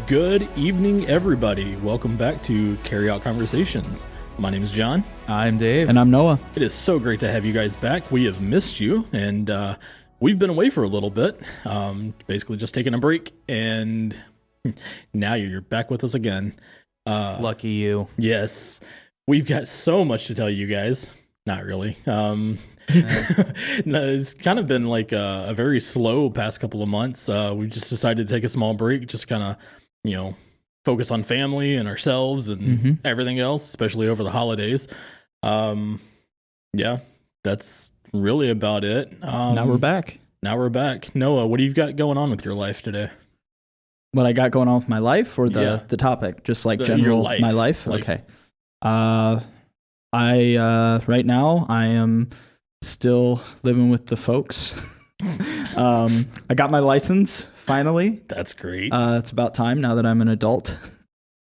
Good evening, everybody. Welcome back to Carry Out Conversations. My name is John. I'm Dave. And I'm Noah. It is so great to have you guys back. We have missed you, and we've been away for a little bit, basically just taking a break, and now you're back with us again. Lucky you. Yes, we've got so much to tell you guys. Not really. No, it's kind of been like a very slow past couple of months. We just decided to take a small break, just kind of, focus on family and ourselves and everything else, especially over the holidays. Yeah, that's really about it. Now we're back. Noah, what do you got going on with your life today? What I got going on with my life or the topic? Just like general your life. My life? Okay. Right now I am still living with the folks. I got my license finally. That's great. It's about time now that I'm an adult.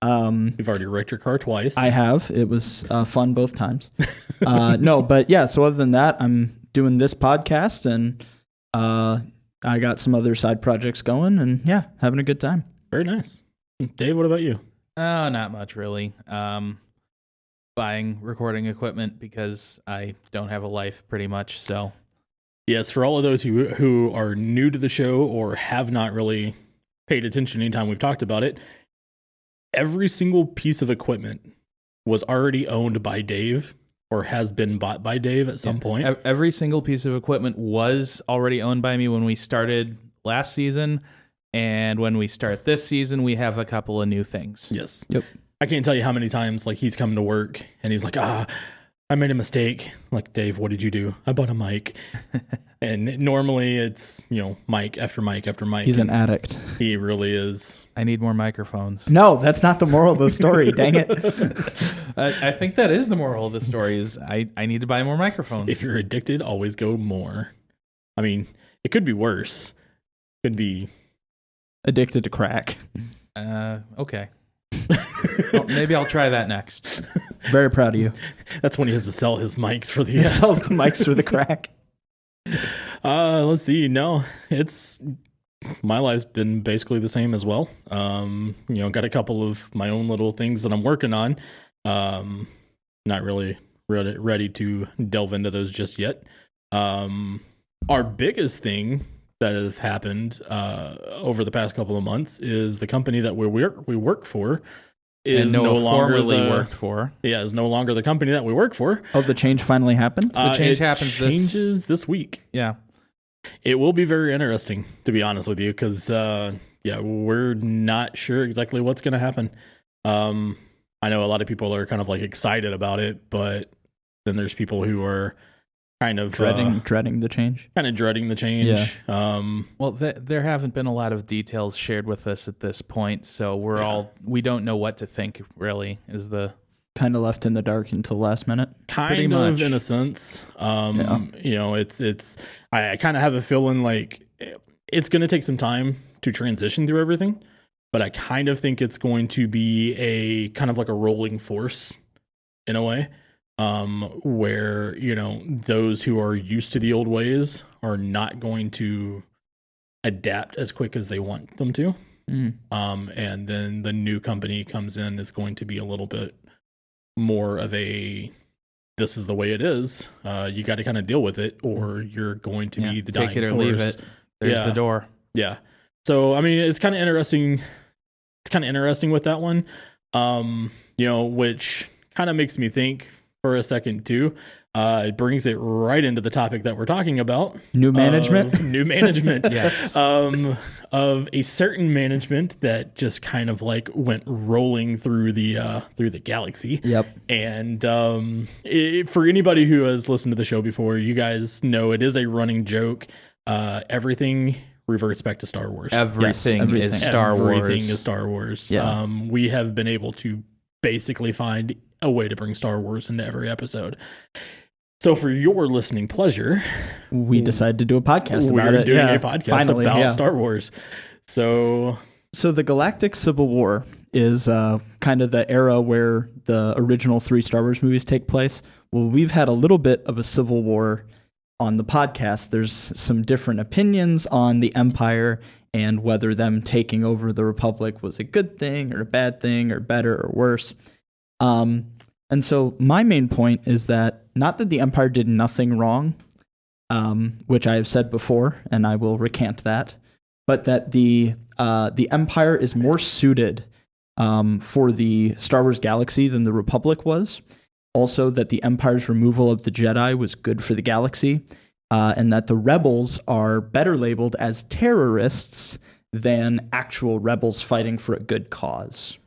You've already wrecked your car twice. I have. It was fun both times. No, but yeah, so other than that, I'm doing this podcast and I got some other side projects going and yeah, having a good time. Very nice. Dave, what about you? Oh, not much really. Buying recording equipment because I don't have a life pretty much, so. Yes, for all of those who are new to the show or have not really paid attention anytime we've talked about it, every single piece of equipment was already owned by Dave or has been bought by Dave at some point. Every single piece of equipment was already owned by me when we started last season, and when we start this season, we have a couple of new things. Yes. Yep. I can't tell you how many times like he's come to work and he's like, I made a mistake. I'm like, Dave, what did you do? I bought a mic. And normally it's, mic after mic after mic. He's an addict. He really is. I need more microphones. No, that's not the moral of the story. Dang it. I think that is the moral of the story is I need to buy more microphones. If you're addicted, always go more. I mean, it could be worse. Could be Addicted to crack. Okay. Well, maybe I'll try that next. Very proud of you. That's when he has to sell his mics for the. He sells the mics for the crack. Let's see. No, my life's been basically the same as well. Got a couple of my own little things that I'm working on. Not really ready to delve into those just yet. Our biggest thing that has happened over the past couple of months is the company that we work for is no longer worked for. Yeah, is no longer the company that we work for. Oh, the change finally happened? The change changes this week. Yeah. It will be very interesting, to be honest with you, because we're not sure exactly what's going to happen. I know a lot of people are kind of like excited about it, but then there's people who are kind of dreading the change. Kind of dreading the change. Yeah. Well, there haven't been a lot of details shared with us at this point, so we don't know what to think. Really, is the kind of left in the dark until the last minute. Kind of, in a sense. It's. I kind of have a feeling like it's going to take some time to transition through everything, but I kind of think it's going to be a kind of like a rolling force in a way. Where, those who are used to the old ways are not going to adapt as quick as they want them to. And then the new company comes in is going to be a little bit more of this is the way it is. You got to kind of deal with it or you're going to be the dying take it or force. leave it. There's the door. Yeah. So, I mean, it's kind of interesting. It's kind of interesting with that one, which kind of makes me think for a second too. It brings it right into the topic that we're talking about. New management. Yes. Of a certain management that just kind of like went rolling through the galaxy. Yep. And for anybody who has listened to the show before, you guys know it is a running joke. Everything reverts back to Star Wars. Everything is Star Wars. Everything is Star Wars. Yeah. We have been able to basically find a way to bring Star Wars into every episode. So for your listening pleasure, we decided to do a podcast about it. We're doing a podcast about Star Wars. So the Galactic Civil War is kind of the era where the original 3 Star Wars movies take place. Well, we've had a little bit of a civil war on the podcast. There's some different opinions on the Empire and whether them taking over the Republic was a good thing or a bad thing or better or worse. And so my main point is that not that the Empire did nothing wrong, which I have said before, and I will recant that, but that the Empire is more suited for the Star Wars galaxy than the Republic was. Also, that the Empire's removal of the Jedi was good for the galaxy, and that the rebels are better labeled as terrorists than actual rebels fighting for a good cause.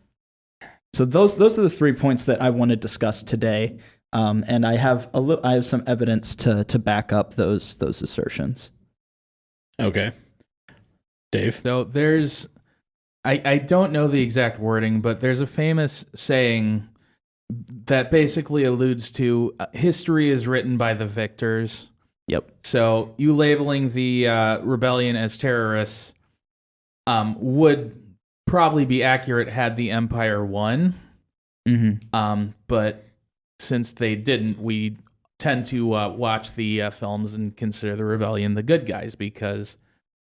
So those are the 3 points that I want to discuss today, and I have some evidence to back up those assertions. Okay, Dave. So there's, I don't know the exact wording, but there's a famous saying that basically alludes to history is written by the victors. Yep. So you labeling the rebellion as terrorists would probably be accurate had the Empire won. Mm-hmm. But since they didn't, we tend to watch the films and consider the rebellion the good guys because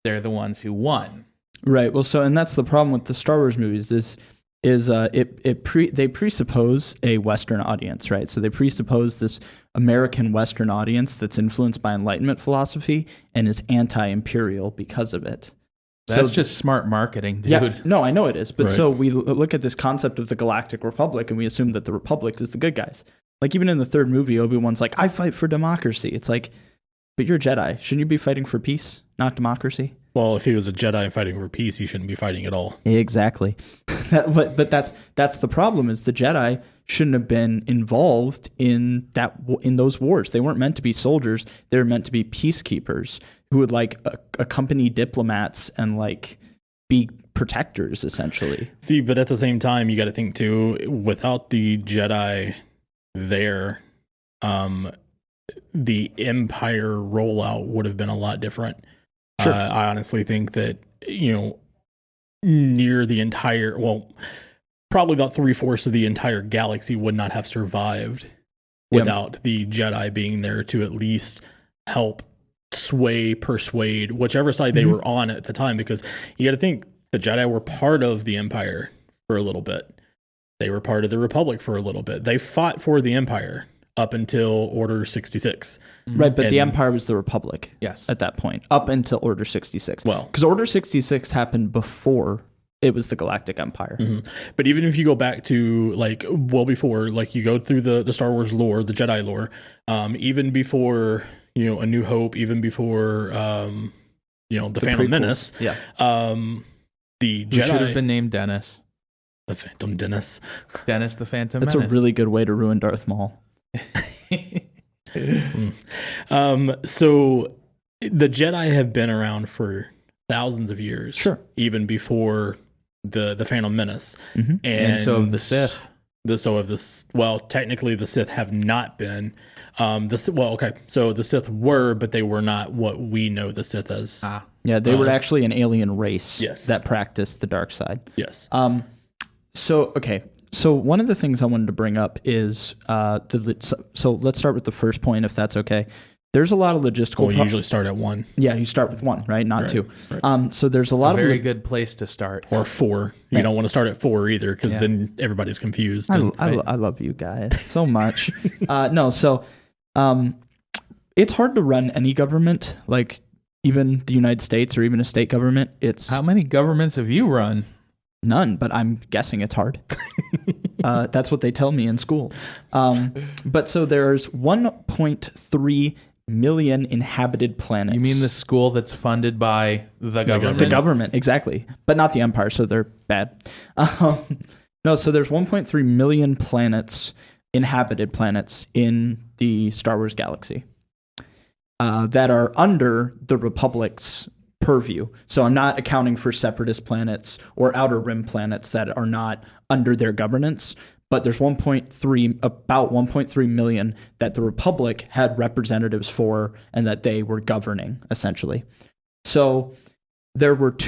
they're the ones who won. Right. Well, and that's the problem with the Star Wars movies they presuppose a Western audience, right? So they presuppose this American Western audience that's influenced by Enlightenment philosophy and is anti-imperial because of it. That's just smart marketing, dude. Yeah, no, I know it is. But Right. So we look at this concept of the Galactic Republic and we assume that the Republic is the good guys. Like even in the third movie, Obi-Wan's like, I fight for democracy. It's like, but you're a Jedi. Shouldn't you be fighting for peace, not democracy? Well, if he was a Jedi fighting for peace, he shouldn't be fighting at all. Exactly. But that's the problem is the Jedi shouldn't have been involved in those wars. They weren't meant to be soldiers. They were meant to be peacekeepers who would like accompany diplomats and like be protectors essentially. See, but at the same time, you got to think too, without the Jedi there, the Empire rollout would have been a lot different. Sure. I honestly think that, near the entire, probably about 3/4 of the entire galaxy would not have survived without the Jedi being there to at least help persuade whichever side they were on at the time, because you got to think the Jedi were part of the Empire for a little bit. They were part of the Republic for a little bit. They fought for the Empire up until Order 66. Right, but the Empire was the Republic. Yes. At that point, up until Order 66. Well, because Order 66 happened before it was the Galactic Empire. Mm-hmm. But even if you go back to before, you go through the Star Wars lore, the Jedi lore, even before, A New Hope, even before, the Phantom prequels. Menace. Yeah. The Who should have Jedi, been named Dennis. the Phantom Dennis. Dennis the Phantom That's Menace. a really good way to ruin Darth Maul. So the Jedi have been around for thousands of years. Sure. Even before the Phantom Menace. Mm-hmm. And so have the Sith. Technically the Sith have not been. So the Sith were, but they were not what we know the Sith as. Yeah, they were actually an alien race Yes. that practiced the dark side. Yes. So one of the things I wanted to bring up is so let's start with the first point, if that's okay. There's a lot of logistical. Well, you usually start at 1. Yeah, you start with 1, right? Not Right, 2. right. So there's a lot A of very good place to start. Or 4. You don't want to start at 4 either, because then everybody's confused. I love you guys so much. It's hard to run any government, like even the United States or even a state government. It's How many governments have you run? none, but I'm guessing it's hard. That's what they tell me in school. But so there's 1.3 million inhabited planets. You mean the school that's funded by the government? The government, exactly. But not the Empire, so they're bad. No, so there's 1.3 million inhabited planets in the Star Wars galaxy that are under the Republic's purview. So I'm not accounting for separatist planets or outer rim planets that are not under their governance, but there's about 1.3 million that the Republic had representatives for and that they were governing, essentially. So there were about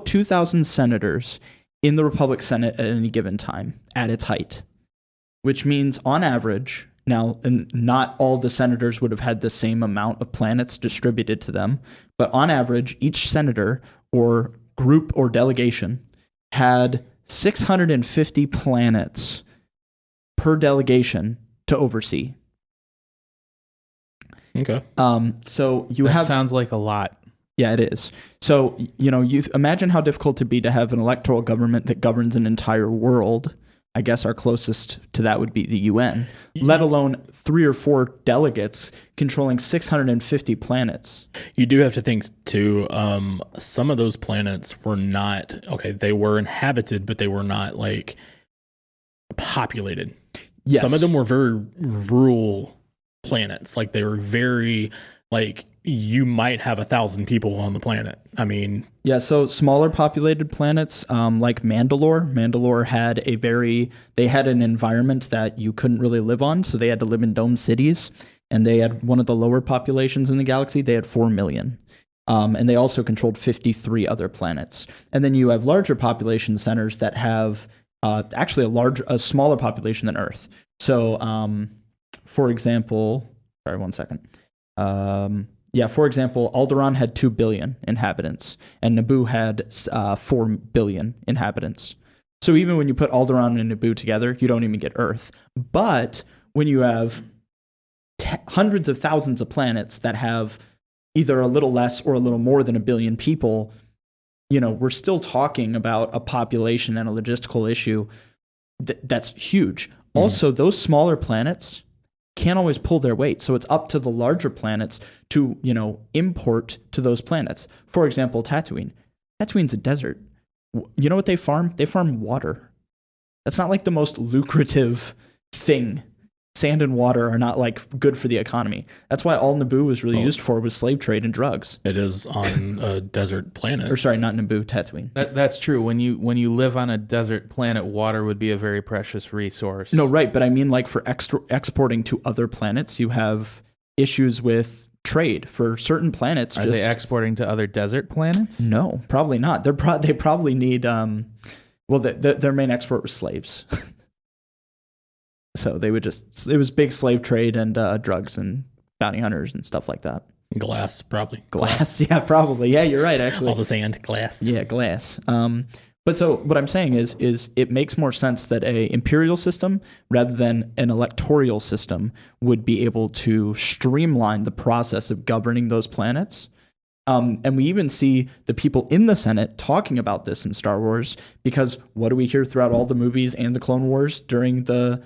2,000 senators in the Republic Senate at any given time at its height, which means on average, Now, and not all the senators would have had the same amount of planets distributed to them, but on average, each senator or group or delegation had 650 planets per delegation to oversee. Okay. So you That have sounds like a lot. Yeah, it is. So, you imagine how difficult it'd be to have an electoral government that governs an entire world. I guess our closest to that would be the UN, let alone 3 or 4 delegates controlling 650 planets. You do have to think too, some of those planets were not, okay, they were inhabited, but they were not like populated. Yes. Some of them were very rural planets. Like they were very, like you might have 1,000 people on the planet. I mean, Yeah, so smaller populated planets like Mandalore. Mandalore had they had an environment that you couldn't really live on, so they had to live in dome cities, and they had one of the lower populations in the galaxy. They had 4 million. And they also controlled 53 other planets. And then you have larger population centers that have actually a smaller population than Earth. So, for example, sorry, 1 second. For example, Alderaan had 2 billion inhabitants, and Naboo had 4 billion inhabitants. So even when you put Alderaan and Naboo together, you don't even get Earth. But when you have hundreds of thousands of planets that have either a little less or a little more than 1 billion people, we're still talking about a population and a logistical issue that's huge. Also, those smaller planets can't always pull their weight. So it's up to the larger planets to, import to those planets. For example, Tatooine. Tatooine's a desert. You know what they farm? They farm water. That's not like the most lucrative thing. Sand and water are not like good for the economy. That's why all Naboo was really used for was slave trade and drugs. it is on a desert planet. Or sorry, not Naboo, Tatooine. That's true. When you live on a desert planet, water would be a very precious resource. No, right, but I mean like for exporting to other planets, you have issues with trade for certain planets. Are they exporting to other desert planets? No, probably not. They probably need their main export was slaves. So they would it was big slave trade and drugs and bounty hunters and stuff like that. Glass, probably. Glass, yeah, probably. Yeah, you're right, actually. All the sand, glass. Yeah, glass. But so what I'm saying is it makes more sense that a imperial system rather than an electoral system would be able to streamline the process of governing those planets. And we even see the people in the Senate talking about this in Star Wars, because what do we hear throughout all the movies and the Clone Wars during the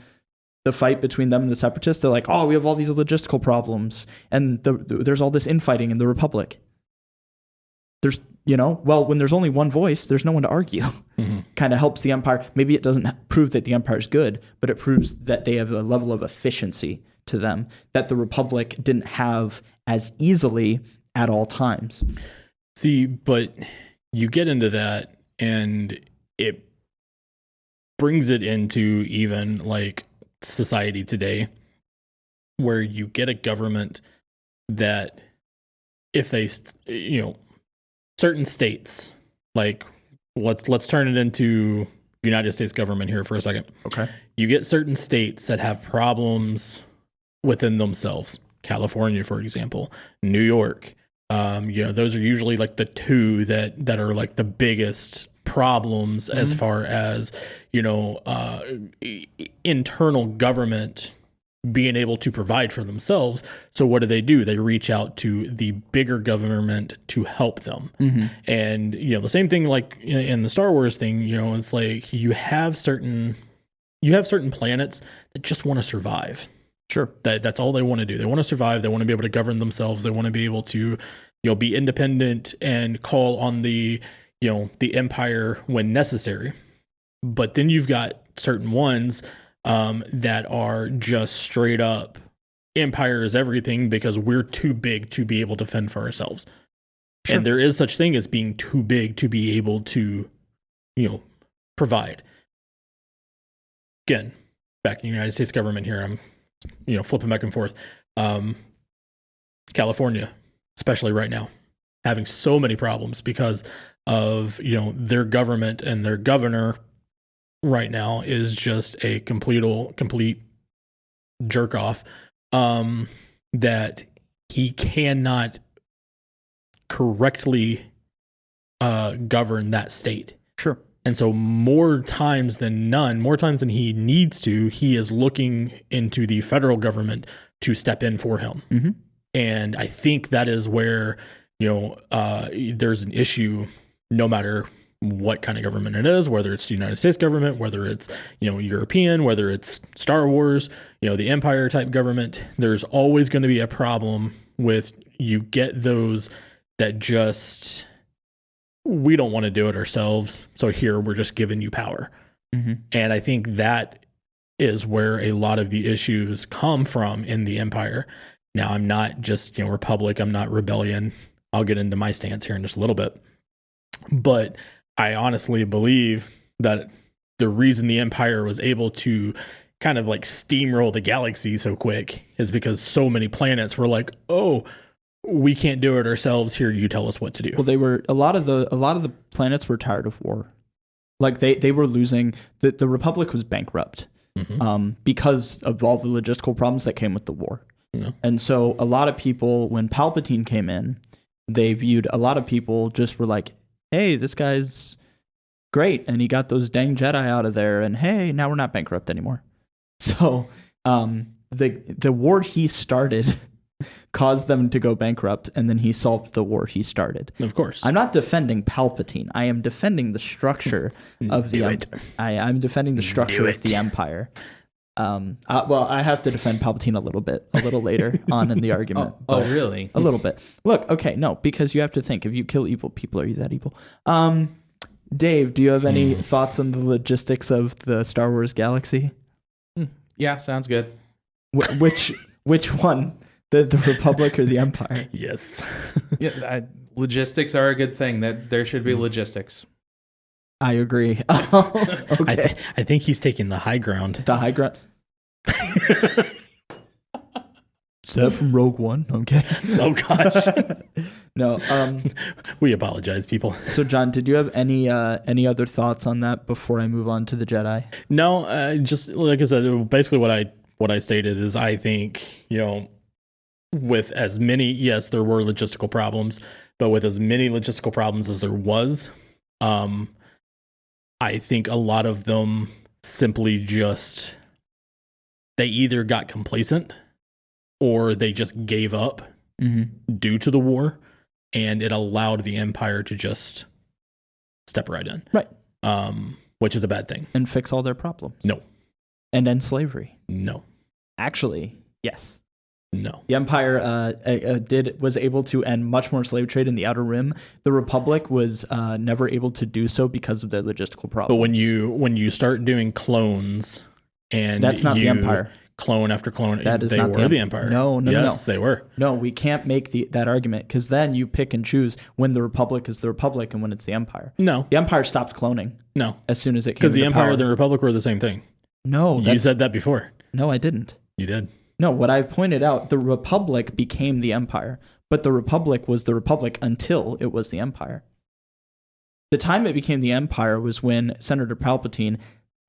fight between them and the Separatists? They're like, oh, we have all these logistical problems, and there's all this infighting in the Republic. There's, when there's only one voice, there's no one to argue. Mm-hmm. Kind of helps the Empire. Maybe it doesn't prove that the Empire is good, but it proves that they have a level of efficiency to them that the Republic didn't have as easily at all times. See, but you get into that, and it brings it into even like society today, where you get a government that, if they, certain states, like let's turn it into United States government here for a second. Okay. You get certain states that have problems within themselves. California, for example, New York. Those are usually like the two that are like the biggest problems as far as, internal government being able to provide for themselves. So what do? They reach out to the bigger government to help them. Mm-hmm. And, the same thing like in the Star Wars thing, it's like you have certain planets that just want to survive. Sure. That's all they want to do. They want to survive. They want to be able to govern themselves. They want to be able to, be independent and call on the Empire when necessary. But then you've got certain ones that are just straight up Empire is everything because we're too big to be able to fend for ourselves. Sure. And there is such thing as being too big to be able to, provide. Again, back in the United States government here, I'm flipping back and forth. California, especially right now, having so many problems because of, their government, and their governor right now is just a complete jerk off, that he cannot correctly govern that state. Sure. And so more times than he needs to, he is looking into the federal government to step in for him. Mm-hmm. And I think that is where, there's an issue no matter what kind of government it is, whether it's the United States government, whether it's, European, whether it's Star Wars, the Empire type government. There's always going to be a problem with you get those that just, we don't want to do it ourselves. So here we're just giving you power. Mm-hmm. And I think that is where a lot of the issues come from in the Empire. Now, I'm not just, Republic. I'm not rebellion. I'll get into my stance here in just a little bit. But I honestly believe that the reason the Empire was able to kind of like steamroll the galaxy so quick is because so many planets were like, oh, we can't do it ourselves. Here, you tell us what to do. Well, they were a lot of the planets were tired of war. Like they were losing. The Republic was bankrupt because of all the logistical problems that came with the war. Yeah. And so a lot of people, when Palpatine came in, a lot of people just were like, hey, this guy's great, and he got those dang Jedi out of there, and hey, now we're not bankrupt anymore. So the war he started caused them to go bankrupt, and then he solved the war he started. Of course. I'm not defending Palpatine. I am defending the structure of the Empire. I'm defending the structure of the Empire. Well, I have to defend Palpatine a little later on in the argument. Oh, really? A little bit. Look, okay, no, because you have to think, if you kill evil people, are you that evil? Dave, do you have any thoughts on the logistics of the Star Wars galaxy? Yeah, sounds good. Which one? The Republic or the Empire? Yes. Logistics are a good thing. That there should be logistics. I agree. Okay. I think he's taking the high ground. The high ground. Is that from Rogue One? Okay. Oh gosh. No. We apologize, people. So, John, did you have any other thoughts on that before I move on to the Jedi? No. Just like I said, basically what I stated is I think with as many, yes, there were logistical problems, but with as many logistical problems as there was, I think a lot of them simply just, they either got complacent or they just gave up due to the war, and it allowed the Empire to just step right in. Right. Which is a bad thing. And fix all their problems. No. And end slavery. No. Actually, yes. No. The Empire was able to end much more slave trade in the Outer Rim. The Republic was never able to do so because of their logistical problems. But when you start doing clones, and that's not the Empire. Clone after clone, that is they not were the Empire. No. Yes, they were. No, we can't make that argument, because then you pick and choose when the Republic is the Republic and when it's the Empire. No. The Empire stopped cloning. No. As soon as it came to because the Empire power. and the Republic were the same thing. No. You said that before. No, I didn't. You did. No, what I pointed out, the Republic became the Empire, but the Republic was the Republic until it was the Empire. The time it became the Empire was when Senator Palpatine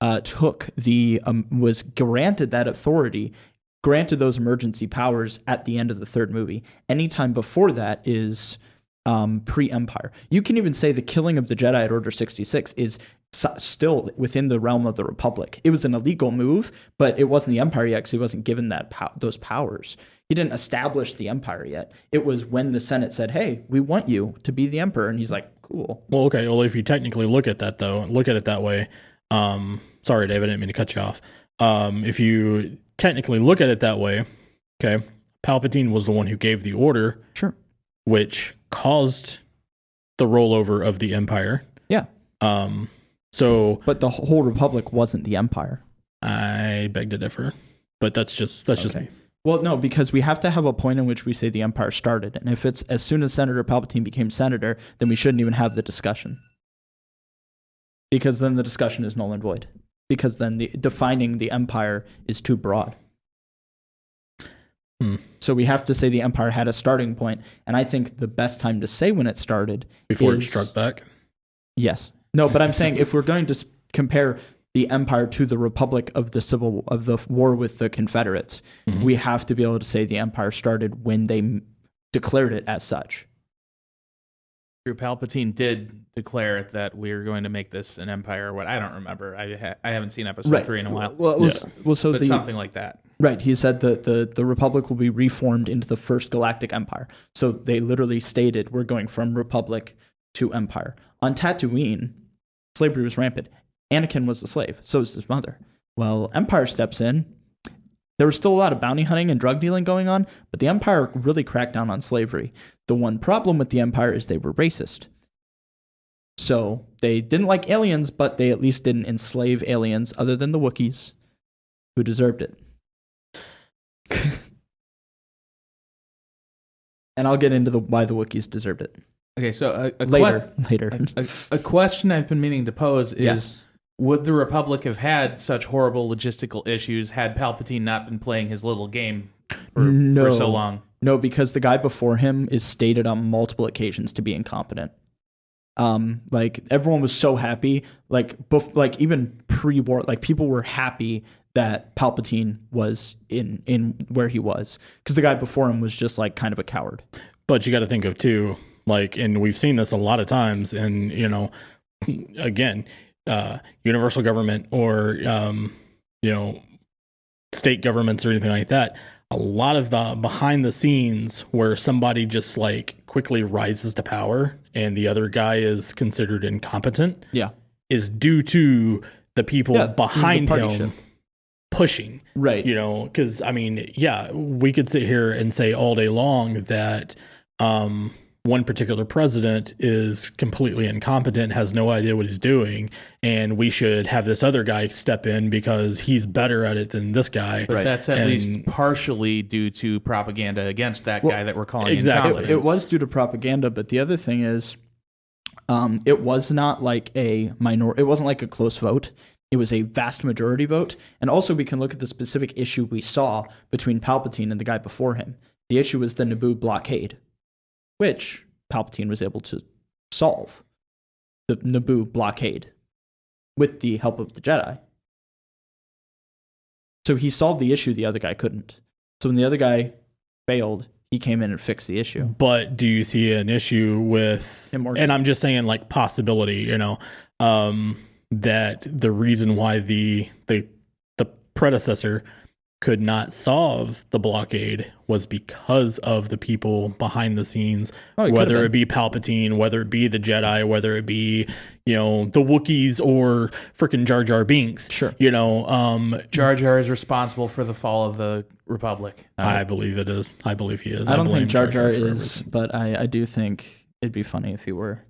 was granted that authority, granted those emergency powers at the end of the third movie. Anytime before that is pre-Empire. You can even say the killing of the Jedi at Order 66 is still within the realm of the Republic. It was an illegal move, but it wasn't the Empire yet because he wasn't given those powers. He didn't establish the Empire yet. It was when the Senate said, hey, we want you to be the Emperor. And he's like, cool. Well, okay. Well, if you technically look at it that way, sorry, David, I didn't mean to cut you off. If you technically look at it that way, okay, Palpatine was the one who gave the order. Sure. Which caused the rollover of the Empire. Yeah. But the whole Republic wasn't the Empire. I beg to differ, but that's just me. Well, no, because we have to have a point in which we say the Empire started, and if it's as soon as Senator Palpatine became senator, then we shouldn't even have the discussion, because then the discussion is null and void. Because then defining the Empire is too broad. So we have to say the Empire had a starting point, and I think the best time to say when it started before it struck back. Yes. No, but I'm saying if we're going to compare the empire to the republic of the war with the Confederates. Mhm. We have to be able to say the empire started when they declared it as such. True, Palpatine did declare that we are going to make this an empire. What I don't remember. I haven't seen episode 3 in a while. Well, so But something like that. Right, he said that the republic will be reformed into the first galactic empire. So they literally stated we're going from republic to empire. On Tatooine, slavery was rampant. Anakin was the slave, so was his mother. Well, Empire steps in. There was still a lot of bounty hunting and drug dealing going on, but the Empire really cracked down on slavery. The one problem with the Empire is they were racist. So they didn't like aliens, but they at least didn't enslave aliens other than the Wookiees, who deserved it. And I'll get into why the Wookiees deserved it. Okay, so Later. a question I've been meaning to pose is, Yes. would the Republic have had such horrible logistical issues had Palpatine not been playing his little game for so long? No, because the guy before him is stated on multiple occasions to be incompetent. Like everyone was so happy, like even pre-war, like people were happy that Palpatine was in where he was, because the guy before him was just like kind of a coward. But you got to think of too, like, and we've seen this a lot of times, and again, universal government or state governments or anything like that. A lot of the behind the scenes where somebody just like quickly rises to power and the other guy is considered incompetent, is due to the people behind him pushing. Right. Because I mean, we could sit here and say all day long that one particular president is completely incompetent, has no idea what he's doing, and we should have this other guy step in because he's better at it than this guy. But that's at least partially due to propaganda against that guy that we're calling incompetent. It was due to propaganda, but the other thing is, it was not like a it wasn't like a close vote. It was a vast majority vote. And also we can look at the specific issue we saw between Palpatine and the guy before him. The issue was the Naboo blockade, which Palpatine was able to solve. The Naboo blockade with the help of the Jedi. So he solved the issue the other guy couldn't. So when the other guy failed, he came in and fixed the issue. But do you see an issue with, and I'm just saying like possibility, that the reason why the predecessor could not solve the blockade was because of the people behind the scenes, whether it be Palpatine, whether it be the Jedi, whether it be, the Wookiees or freaking Jar Jar Binks. Sure. Jar Jar is responsible for the fall of the Republic. I believe it is. I believe he is. I don't think Jar Jar is, but I do think it'd be funny if he were.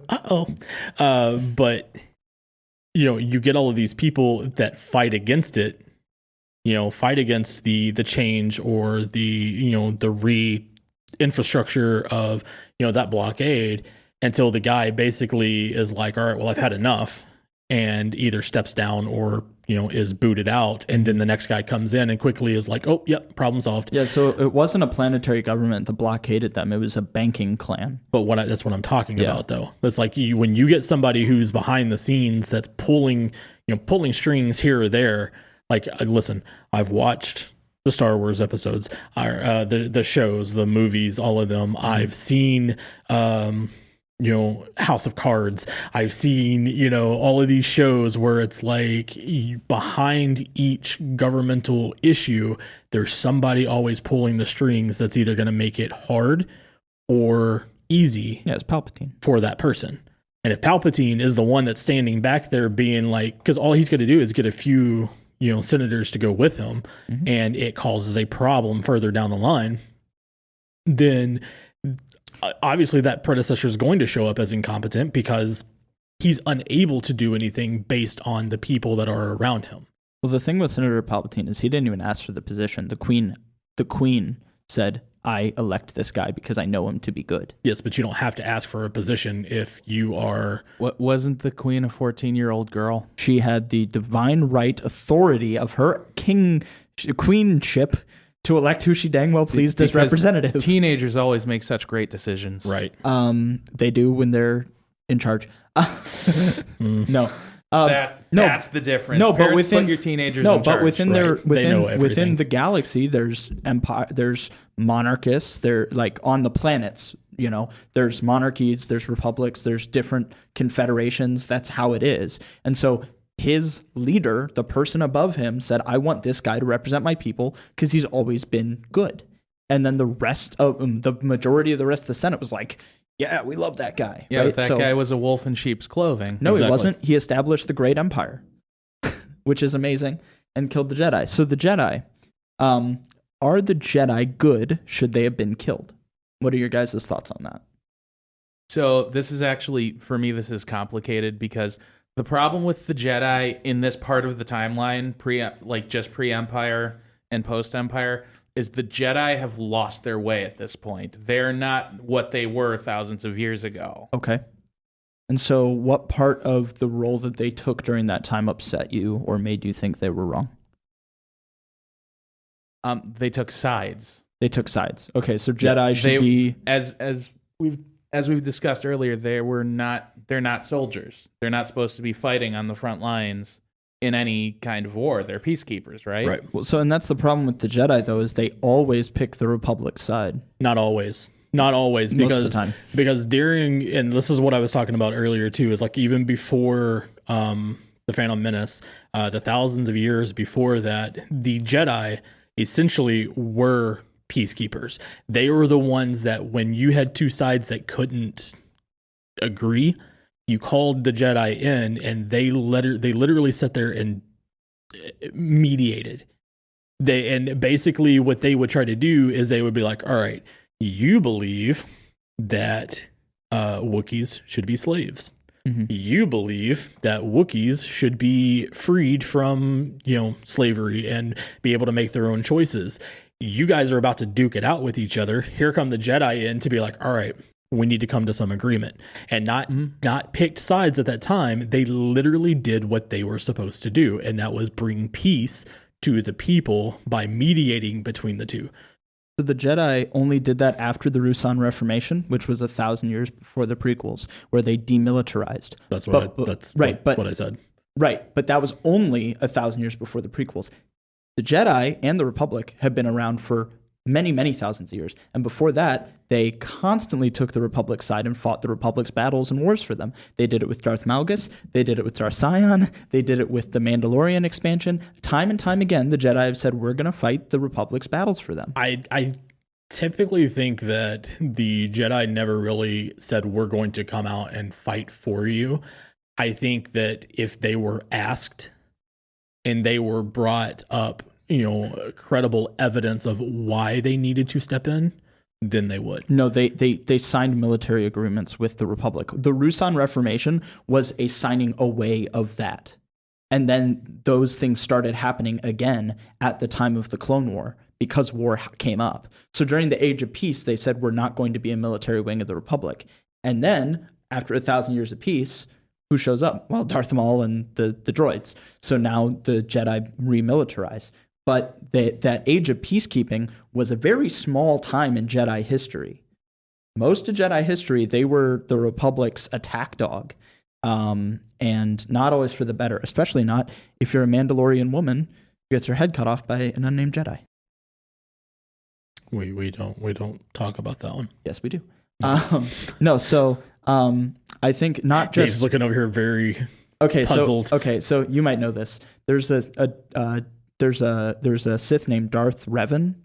But you get all of these people that fight against it, fight against the change or the infrastructure of, that blockade, until the guy basically is like, all right, well, I've had enough, and either steps down or, is booted out. And then the next guy comes in and quickly is like, oh, yep, problem solved. Yeah. So it wasn't a planetary government that blockaded them. It was a banking clan. But that's what I'm talking about, though. It's like when you get somebody who's behind the scenes that's pulling strings here or there. Like, listen, I've watched the Star Wars episodes, the shows, the movies, all of them. I've seen, House of Cards. I've seen, all of these shows where it's like behind each governmental issue, there's somebody always pulling the strings that's either going to make it hard or easy. Yeah, it's Palpatine. For that person. And if Palpatine is the one that's standing back there being like, because all he's going to do is get a few, senators to go with him, and it causes a problem further down the line, then obviously that predecessor is going to show up as incompetent because he's unable to do anything based on the people that are around him. Well, the thing with Senator Palpatine is he didn't even ask for the position. The Queen said, I elect this guy because I know him to be good. Yes, but you don't have to ask for a position if you are... What, wasn't the Queen a 14-year-old girl? She had the divine right authority of her queenship to elect who she dang well pleased as representative. Teenagers always make such great decisions. Right. They do when they're in charge. No. That's the difference. No, but Parents within put your teenagers no, in but charge. within their Right. They know within everything. the galaxy, there's empire, there's monarchists. They're like on the planets. You know, there's monarchies, there's republics, there's different confederations. That's how it is. And so his leader, the person above him, said, "I want this guy to represent my people because he's always been good." And then the rest of the majority of the rest of the Senate was like, "Yeah, we love that guy." Yeah, right? but that guy was a wolf in sheep's clothing. No, he Exactly. wasn't. He established the Great Empire, which is amazing, and killed the Jedi. So the Jedi, are the Jedi good? Should they have been killed? What are your guys' thoughts on that? So this is actually, for me, this is complicated because the problem with the Jedi in this part of the timeline, just pre-Empire and post-Empire, is the Jedi have lost their way at this point. They're not what they were thousands of years ago. Okay. And so what part of the role that they took during that time upset you or made you think they were wrong? They took sides. They took sides. Okay, so Jedi should they- be... As we've discussed earlier, they're not soldiers. They're not supposed to be fighting on the front lines in any kind of war. They're peacekeepers, right? Right. Well, so, and that's the problem with the Jedi, though, is they always pick the Republic side. Not always. Not always, Most of because the time. because during, and this is what I was talking about earlier too, is like even before the Phantom Menace, the thousands of years before that, the Jedi essentially were peacekeepers. They were the ones that when you had two sides that couldn't agree, you called the Jedi in, and they literally sat there and mediated. And basically what they would try to do is they would be like, all right, you believe that Wookiees should be slaves. Mm-hmm. You believe that Wookiees should be freed from, slavery and be able to make their own choices. You guys are about to duke it out with each other. Here come the Jedi in to be like, all right, we need to come to some agreement, and not picked sides at that time. They literally did what they were supposed to do, and that was bring peace to the people by mediating between the two. So the Jedi only did that after the Ruusan Reformation, which was 1,000 years before the prequels, where they demilitarized. That's what what I said. Right, but that was only 1,000 years before the prequels. The Jedi and the Republic have been around for many, many thousands of years. And before that, they constantly took the Republic's side and fought the Republic's battles and wars for them. They did it with Darth Malgus. They did it with Darth Sion. They did it with the Mandalorian expansion. Time and time again, the Jedi have said, we're going to fight the Republic's battles for them. I typically think that the Jedi never really said, we're going to come out and fight for you. I think that if they were asked and they were brought up, credible evidence of why they needed to step in, then they would. No, they signed military agreements with the Republic. The Ruusan Reformation was a signing away of that. And then those things started happening again at the time of the Clone War because war came up. So during the Age of Peace, they said, we're not going to be a military wing of the Republic. And then after 1,000 years of peace, who shows up? Well, Darth Maul and the droids. So now the Jedi remilitarize. But that age of peacekeeping was a very small time in Jedi history. Most of Jedi history, they were the Republic's attack dog. And not always for the better, especially not if you're a Mandalorian woman who gets her head cut off by an unnamed Jedi. We don't talk about that one. Yes, we do. So I think not just... Dave's looking over here very puzzled. puzzled. So you might know this. There's a Sith named Darth Revan,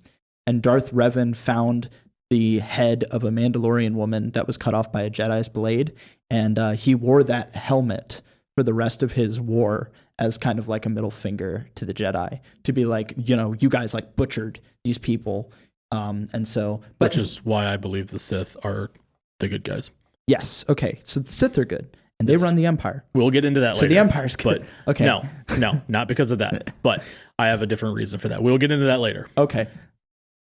and Darth Revan found the head of a Mandalorian woman that was cut off by a Jedi's blade, and he wore that helmet for the rest of his war as kind of like a middle finger to the Jedi, to be like, you guys like butchered these people, and so. But, which is why I believe the Sith are the good guys. Yes. Okay. So the Sith are good, and they run the Empire. We'll get into that later. So the Empire's good. But okay. No, not because of that. But I have a different reason for that. We'll get into that later. Okay.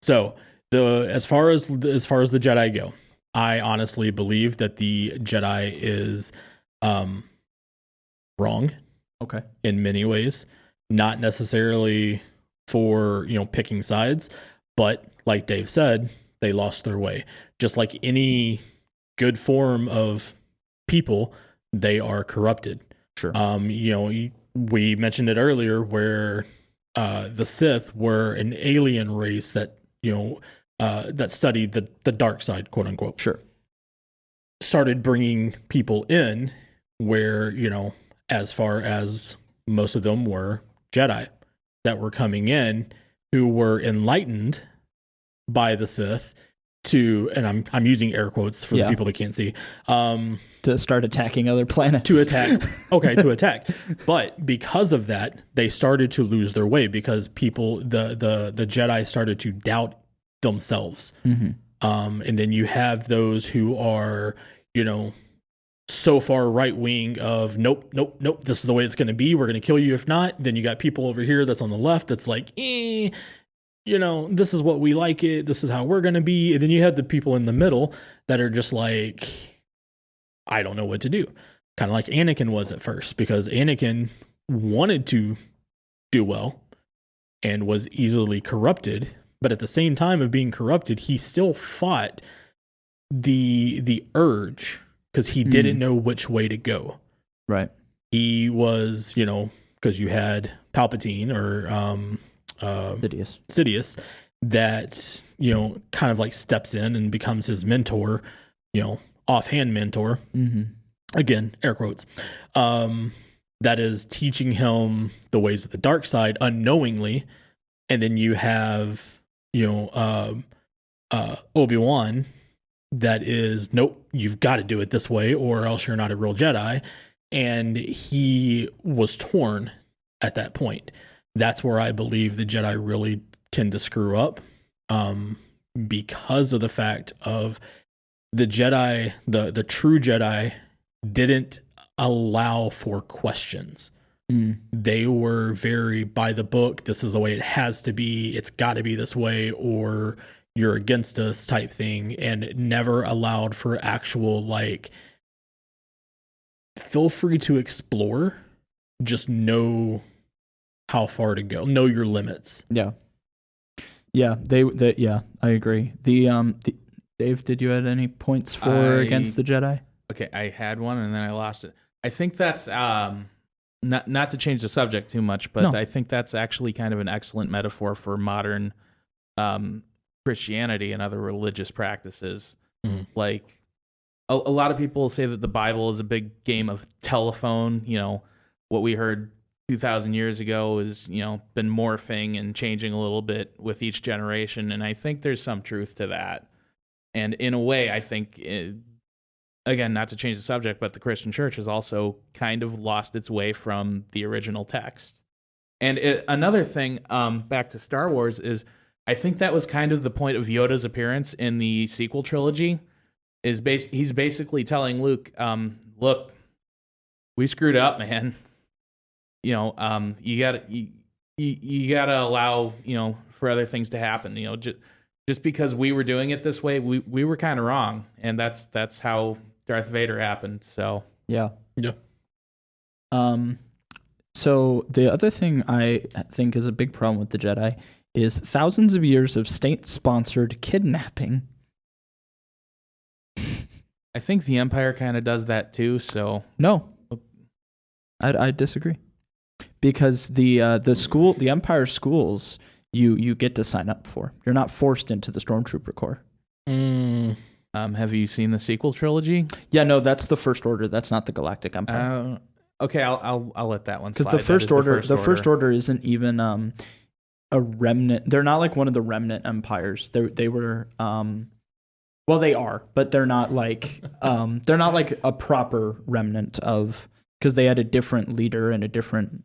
So as far as the Jedi go, I honestly believe that the Jedi is wrong. Okay. In many ways, not necessarily for picking sides, but like Dave said, they lost their way. Just like any good form of people, they are corrupted. Sure. We mentioned it earlier where the Sith were an alien race that that studied the dark side, quote unquote. Sure. Started bringing people in where as far as most of them were Jedi that were coming in who were enlightened by the Sith and I'm using air quotes for the people that can't see, to start attacking other planets. To attack. But because of that, they started to lose their way because people, the Jedi started to doubt themselves. Mm-hmm. And then you have those who are, so far right wing of nope, this is the way it's going to be. We're going to kill you if not. Then you got people over here that's on the left that's like, this is what we like it. This is how we're going to be. And then you have the people in the middle that are just like, I don't know what to do. Kind of like Anakin was at first, because Anakin wanted to do well and was easily corrupted. But at the same time of being corrupted, he still fought the urge because he didn't know which way to go. Right. He was, because you had Palpatine or Sidious that kind of like steps in and becomes his mentor, offhand mentor. Mm-hmm. Again, air quotes. That is teaching him the ways of the dark side unknowingly, and then you have Obi-Wan that is nope, you've got to do it this way or else you're not a real Jedi, and he was torn at that point. That's where I believe the Jedi really tend to screw up, because of the fact of the Jedi, the true Jedi didn't allow for questions. They were very by the book. This is the way it has to be. It's got to be this way or you're against us type thing, and it never allowed for actual feel free to explore, just know how far to go, know your limits. Yeah, I agree. Dave, did you add any points for against the Jedi? Okay, I had one and then I lost it. I think that's not to change the subject too much, but I think that's actually kind of an excellent metaphor for modern Christianity and other religious practices. Mm-hmm. Like a lot of people say that the Bible is a big game of telephone. What we heard 2,000 years ago is, been morphing and changing a little bit with each generation. And I think there's some truth to that. And in a way, I think, again, not to change the subject, but the Christian church has also kind of lost its way from the original text. And another thing, back to Star Wars, is I think that was kind of the point of Yoda's appearance in the sequel trilogy. He's basically telling Luke, look, we screwed up, man. You gotta allow, for other things to happen. Just because we were doing it this way, we were kind of wrong, and that's how Darth Vader happened. So yeah. So the other thing I think is a big problem with the Jedi is thousands of years of state-sponsored kidnapping. I think the Empire kind of does that too. So no, I disagree, because the Empire schools you get to sign up for. You're not forced into the Stormtrooper Corps. Have you seen the sequel trilogy? Yeah, no, that's the First Order. That's not the Galactic Empire. Okay, I'll let that one slide. Because the First Order isn't even a remnant. They're not like one of the remnant empires. They were well, they are, but they're not like a proper remnant of, because they had a different leader and a different,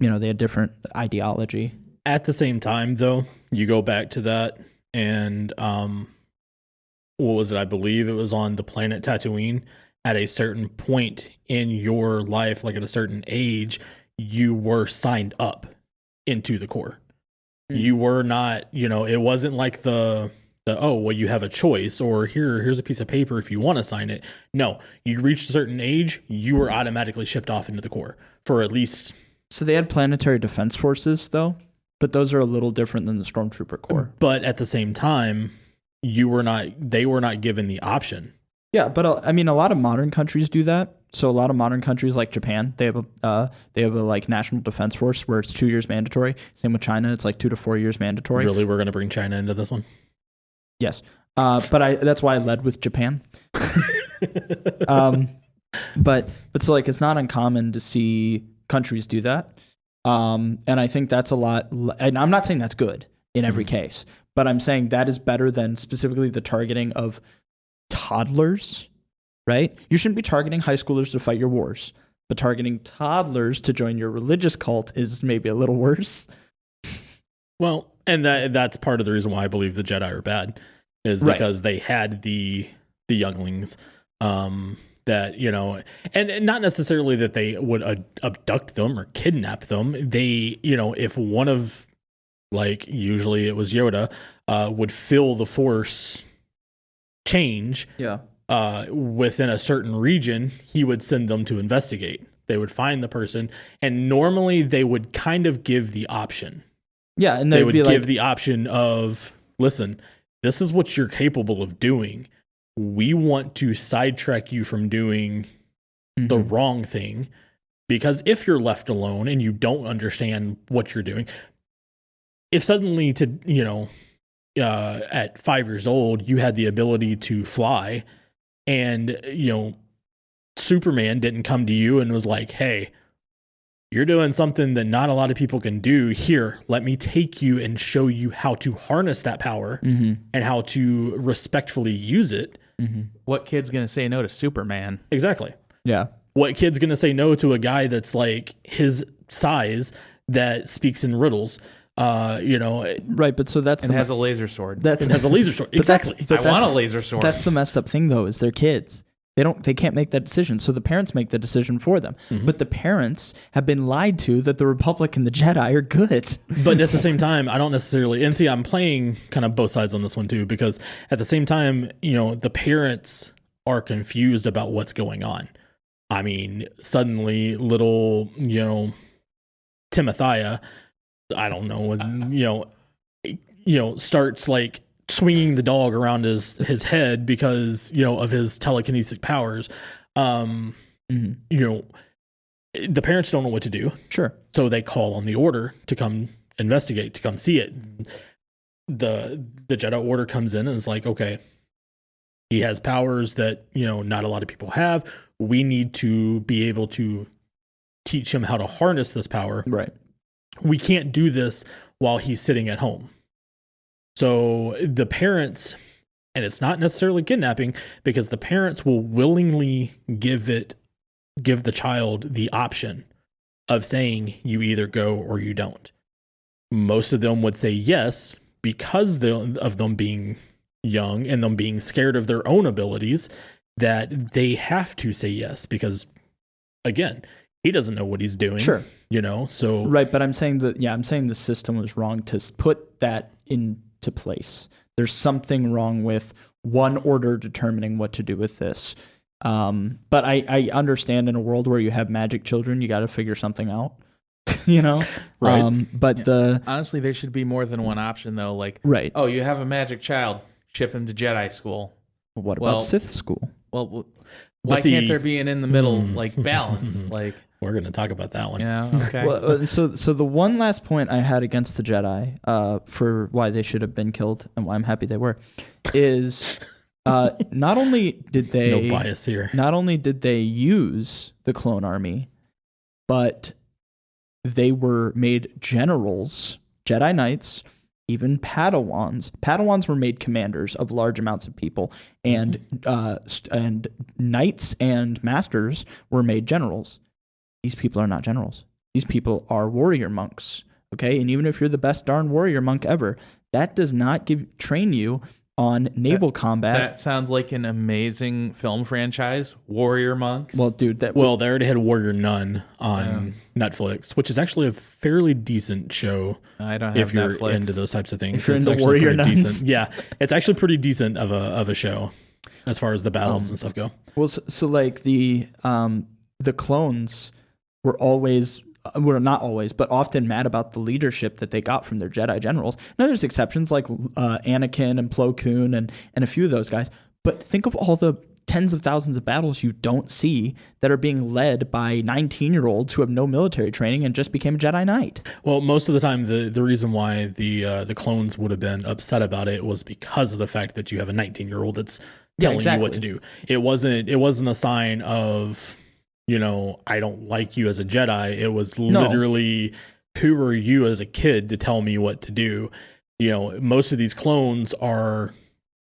they had different ideology. At the same time, though, you go back to that, and what was it? I believe it was on the planet Tatooine. At a certain point in your life, like at a certain age, you were signed up into the Corps. You were not, it wasn't like the you have a choice, or here's a piece of paper if you want to sign it. No, you reached a certain age, you were automatically shipped off into the Corps for at least. So they had planetary defense forces, though, but those are a little different than the Stormtrooper Corps. But at the same time, they were not given the option. Yeah, but a lot of modern countries do that. So a lot of modern countries like Japan, they have a like national defense force where it's 2 years mandatory. Same with China, it's like 2 to 4 years mandatory. Really, we're going to bring China into this one? Yes, but that's why I led with Japan. But so like it's not uncommon to see countries do that, and I think that's a lot. And I'm not saying that's good in every case, but I'm saying that is better than specifically the targeting of toddlers. Right? You shouldn't be targeting high schoolers to fight your wars, but targeting toddlers to join your religious cult is maybe a little worse. Well, and that's part of the reason why I believe the Jedi are bad, is because they had the younglings, that, you know, and not necessarily that they would abduct them or kidnap them. They, you know, if one of, like, usually it was Yoda, would feel the Force change. Yeah. Within a certain region, he would send them to investigate. They would find the person, and normally they would kind of give the option. Yeah, and they would give the option of, listen, this is what you're capable of doing. We want to sidetrack you from doing the wrong thing, because if you're left alone and you don't understand what you're doing, if suddenly at 5 years old, you had the ability to fly, and, you know, Superman didn't come to you and was like, hey, you're doing something that not a lot of people can do. Here, let me take you and show you how to harness that power and how to respectfully use it. What kid's going to say no to Superman? Exactly. Yeah. What kid's going to say no to a guy that's like his size that speaks in riddles? You know, right, but so that's has a laser sword. It has a laser sword. Exactly. I want a laser sword. That's the messed up thing, though, is they're kids. They can't make that decision. So the parents make the decision for them. But the parents have been lied to that the Republic and the Jedi are good. But at the same time, I don't necessarily, and see, I'm playing kind of both sides on this one too, because at the same time, you know, the parents are confused about what's going on. I mean, suddenly little, you know, Timothea, I don't know, starts like swinging the dog around his head because, you know, of his telekinetic powers. You know, the parents don't know what to do. Sure. So they call on the Order to come investigate, to come see it. The Jedi Order comes in and is like, okay, he has powers that, you know, not a lot of people have. We need to be able to teach him how to harness this power. Right. We can't do this while he's sitting at home. So the parents, and it's not necessarily kidnapping, because the parents will willingly give the child the option of saying, you either go or you don't. Most of them would say yes, because of them being young and them being scared of their own abilities, that they have to say yes, because, again, he doesn't know what he's doing. Sure. You know, so. Right, but I'm saying the system was wrong to put that into place. There's something wrong with one order determining what to do with this. But I understand in a world where you have magic children, you got to figure something out. You know? Right. But honestly, there should be more than one option, though. Like, right. Oh, you have a magic child, ship him to Jedi school. What about Sith school? Well, why can't there be an in the middle like balance? Like, we're going to talk about that one. Yeah. Okay. Well, so the one last point I had against the Jedi, for why they should have been killed and why I'm happy they were, is not only did they no bias here. Not only did they use the clone army, but they were made generals, Jedi Knights, even Padawans. Padawans were made commanders of large amounts of people, and Knights and Masters were made generals. These people are not generals. These people are warrior monks, okay? And even if you're the best darn warrior monk ever, that does not train you on naval combat. That sounds like an amazing film franchise, Warrior Monks. Well, dude, they already had Warrior Nun on Netflix, which is actually a fairly decent show. I don't have if you're Netflix. Into those types of things. If you're into Warrior Nuns. Decent. Yeah, it's actually pretty decent of a show as far as the battles and stuff go. Well, so like the clones were not always, but often mad about the leadership that they got from their Jedi generals. Now there's exceptions like Anakin and Plo Koon and a few of those guys. But think of all the tens of thousands of battles you don't see that are being led by 19-year-olds who have no military training and just became a Jedi Knight. Well, most of the time, the reason why the clones would have been upset about it was because of the fact that you have a 19-year-old that's telling you what to do. It wasn't a sign of, I don't like you as a Jedi. It was literally, who are you as a kid to tell me what to do? Most of these clones are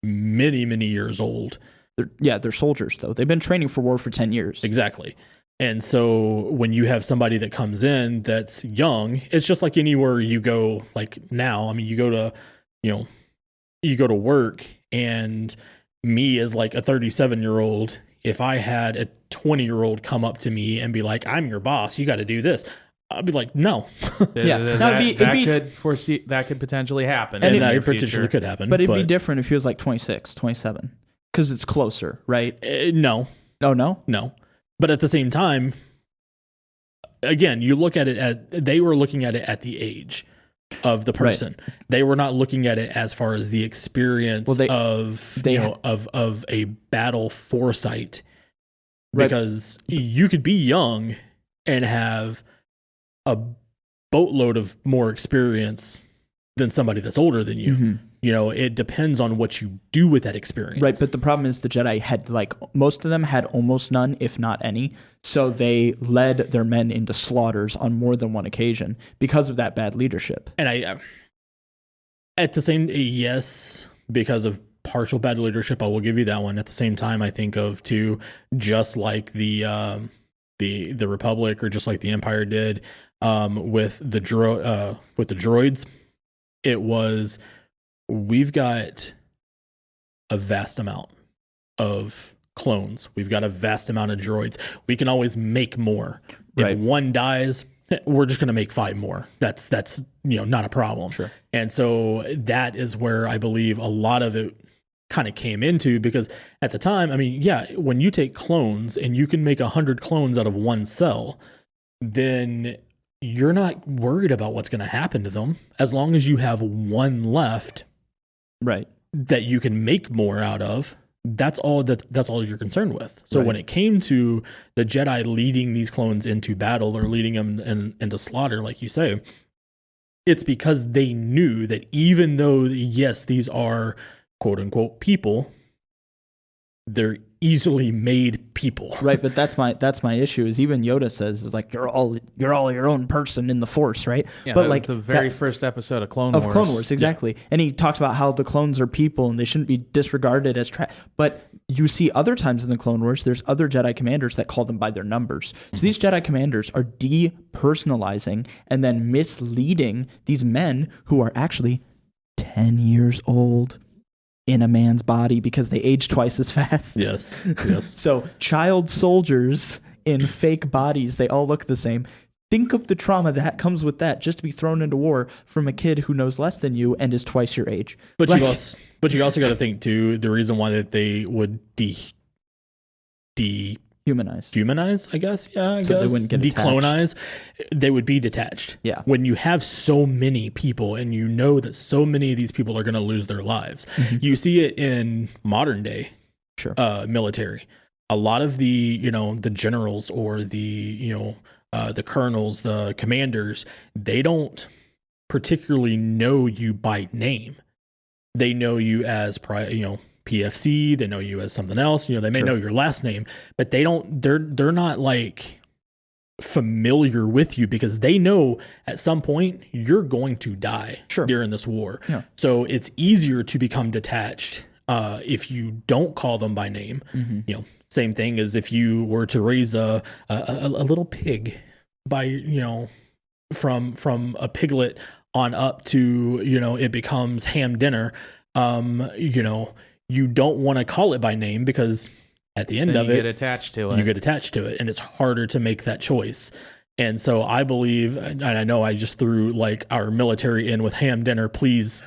many, many years old. They're soldiers, though. They've been training for war for 10 years. Exactly. And so when you have somebody that comes in that's young, it's just like anywhere you go, like now, I mean, you go to work, and me as like a 37-year-old, if I had a 20-year-old come up to me and be like, I'm your boss, you got to do this, I'd be like, no. That could potentially happen. And that potentially could happen. But it'd be different if he was like 26, 27, because it's closer, right? No. Oh, no? No. But at the same time, again, you look at it they were looking at it at the age of the person. Right. They were not looking at it as far as the experience of a battle foresight. Right. Because you could be young and have a boatload of more experience than somebody that's older than you. Mm-hmm. It depends on what you do with that experience. Right, but the problem is the Jedi had, most of them had almost none, if not any. So they led their men into slaughters on more than one occasion because of that bad leadership. And yes, because of partial bad leadership, I will give you that one. At the same time, I think of too, just like the Republic, or just like the Empire did with the droids. It was, we've got a vast amount of clones. We've got a vast amount of droids. We can always make more. Right. If one dies, we're just going to make 5 more. That's not a problem. Sure. And so that is where I believe a lot of it kind of came into, because at the time, I mean, when you take clones and you can make 100 clones out of one cell, then you're not worried about what's going to happen to them as long as you have one left, right, that you can make more out of. That's all you're concerned with. So when it came to the Jedi leading these clones into battle, or leading them into slaughter, like you say, it's because they knew that even though, yes, these are quote unquote people, they're easily made people. Right, but that's my issue. Is even Yoda says is like, you're all your own person in the Force, right? Yeah, but that was the very first episode of Clone Wars. Of Clone Wars, exactly. Yeah. And he talks about how the clones are people and they shouldn't be disregarded as But you see other times in the Clone Wars, there's other Jedi commanders that call them by their numbers. Mm-hmm. So these Jedi commanders are depersonalizing and then misleading these men who are actually 10 years old in a man's body because they age twice as fast. Yes. So child soldiers in fake bodies, they all look the same. Think of the trauma that comes with that, just to be thrown into war from a kid who knows less than you and is twice your age. But you also got to think too, the reason why that they would humanize, I guess. Yeah, I guess. They wouldn't get declonize. They would be detached. Yeah. When you have so many people and you know that so many of these people are going to lose their lives, you see it in modern day military. A lot of the generals or the colonels, the commanders, they don't particularly know you by name. They know you as PFC, they know you as something else, they may know your last name, but they're not like familiar with you because they know at some point you're going to die during this war. Yeah. So it's easier to become detached if you don't call them by name. Mm-hmm. Same thing as if you were to raise a little pig by, from a piglet on up to, it becomes ham dinner. You don't want to call it by name because at the end of it, you get attached to it, and it's harder to make that choice. And so I believe, and I know I just threw like our military in with ham dinner, please.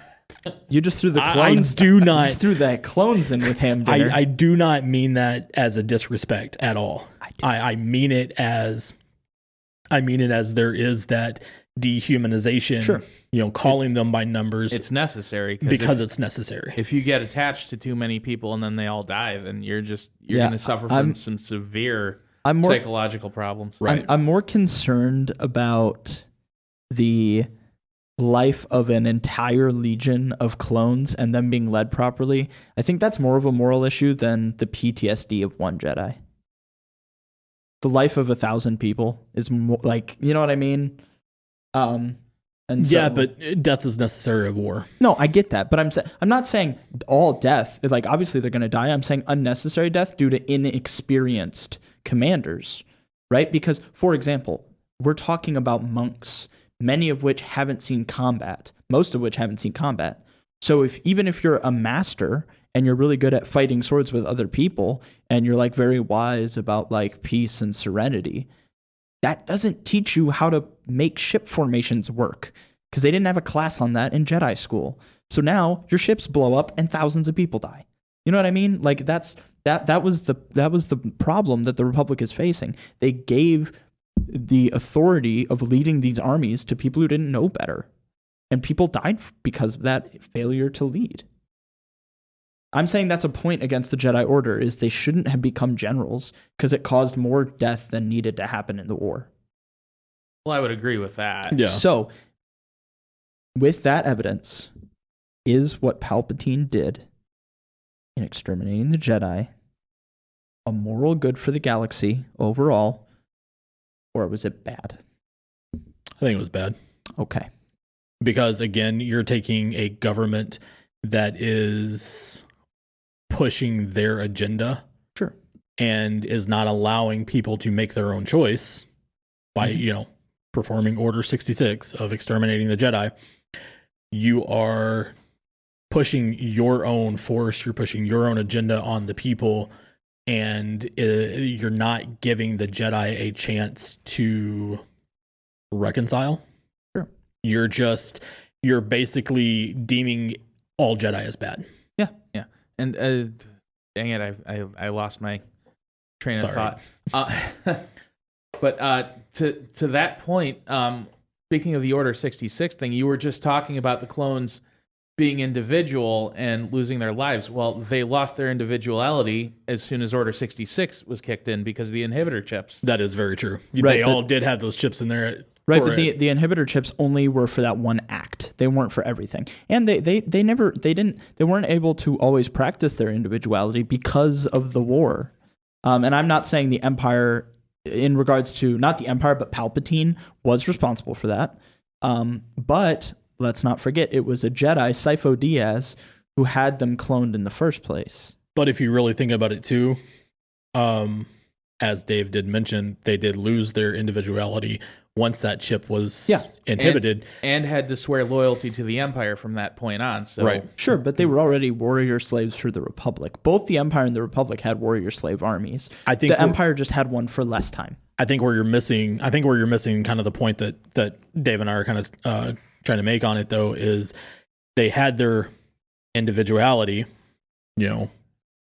You just threw the clones. I do not. You just threw the clones in with ham dinner. I do not mean that as a disrespect at all. I mean it as there is that dehumanization. Sure. Calling them by numbers. It's necessary because it's necessary. If you get attached to too many people and then they all die, then you're Yeah, going to suffer from some severe psychological problems. Right. I'm more concerned about the life of an entire legion of clones and them being led properly. I think that's more of a moral issue than the PTSD of one Jedi. The life of 1,000 people is more like, you know what I mean? And so, yeah, but death is necessary of war. no, I get that, but I'm not saying all death. Like, obviously they're going to die. I'm saying unnecessary death due to inexperienced commanders, right? Because, for example, we're talking about monks, many of which haven't seen combat, most of which haven't seen combat. So even if you're a master and you're really good at fighting swords with other people and you're like very wise about like peace and serenity, that doesn't teach you how to make ship formations work, because they didn't have a class on that in Jedi school. So now your ships blow up and thousands of people die. You know what I mean? Like that was the problem that the Republic is facing. They gave the authority of leading these armies to people who didn't know better, and people died because of that failure to lead. I'm saying that's a point against the Jedi Order, is they shouldn't have become generals because it caused more death than needed to happen in the war. Well, I would agree with that. Yeah. So, with that evidence, is what Palpatine did in exterminating the Jedi a moral good for the galaxy overall, or was it bad? I think it was bad. Okay. Because, again, you're taking a government that is pushing their agenda. Sure. And is not allowing people to make their own choice by, performing Order 66 of exterminating the Jedi. You are pushing your own force, you're pushing your own agenda on the people, and you're not giving the Jedi a chance to reconcile. Sure. You're basically deeming all Jedi as bad. Yeah. And dang it, I lost my train of thought. But to that point, speaking of the Order 66 thing, you were just talking about the clones being individual and losing their lives. Well, they lost their individuality as soon as Order 66 was kicked in because of the inhibitor chips. That is very true. Right, they all did have those chips in there. Right, but the inhibitor chips only were for that one act. They weren't for everything. And they weren't able to always practice their individuality because of the war. And I'm not saying the Empire, in regards to not the Empire, but Palpatine was responsible for that. But let's not forget, it was a Jedi, Sifo Dyas, who had them cloned in the first place. But if you really think about it too, as Dave did mention, they did lose their individuality once that chip was inhibited. And had to swear loyalty to the Empire from that point on. So. Right. Sure, but they were already warrior slaves for the Republic. Both the Empire and the Republic had warrior slave armies. I think the Empire just had one for less time. I think where you're missing kind of the point that Dave and I are kind of trying to make on it, though, is they had their individuality,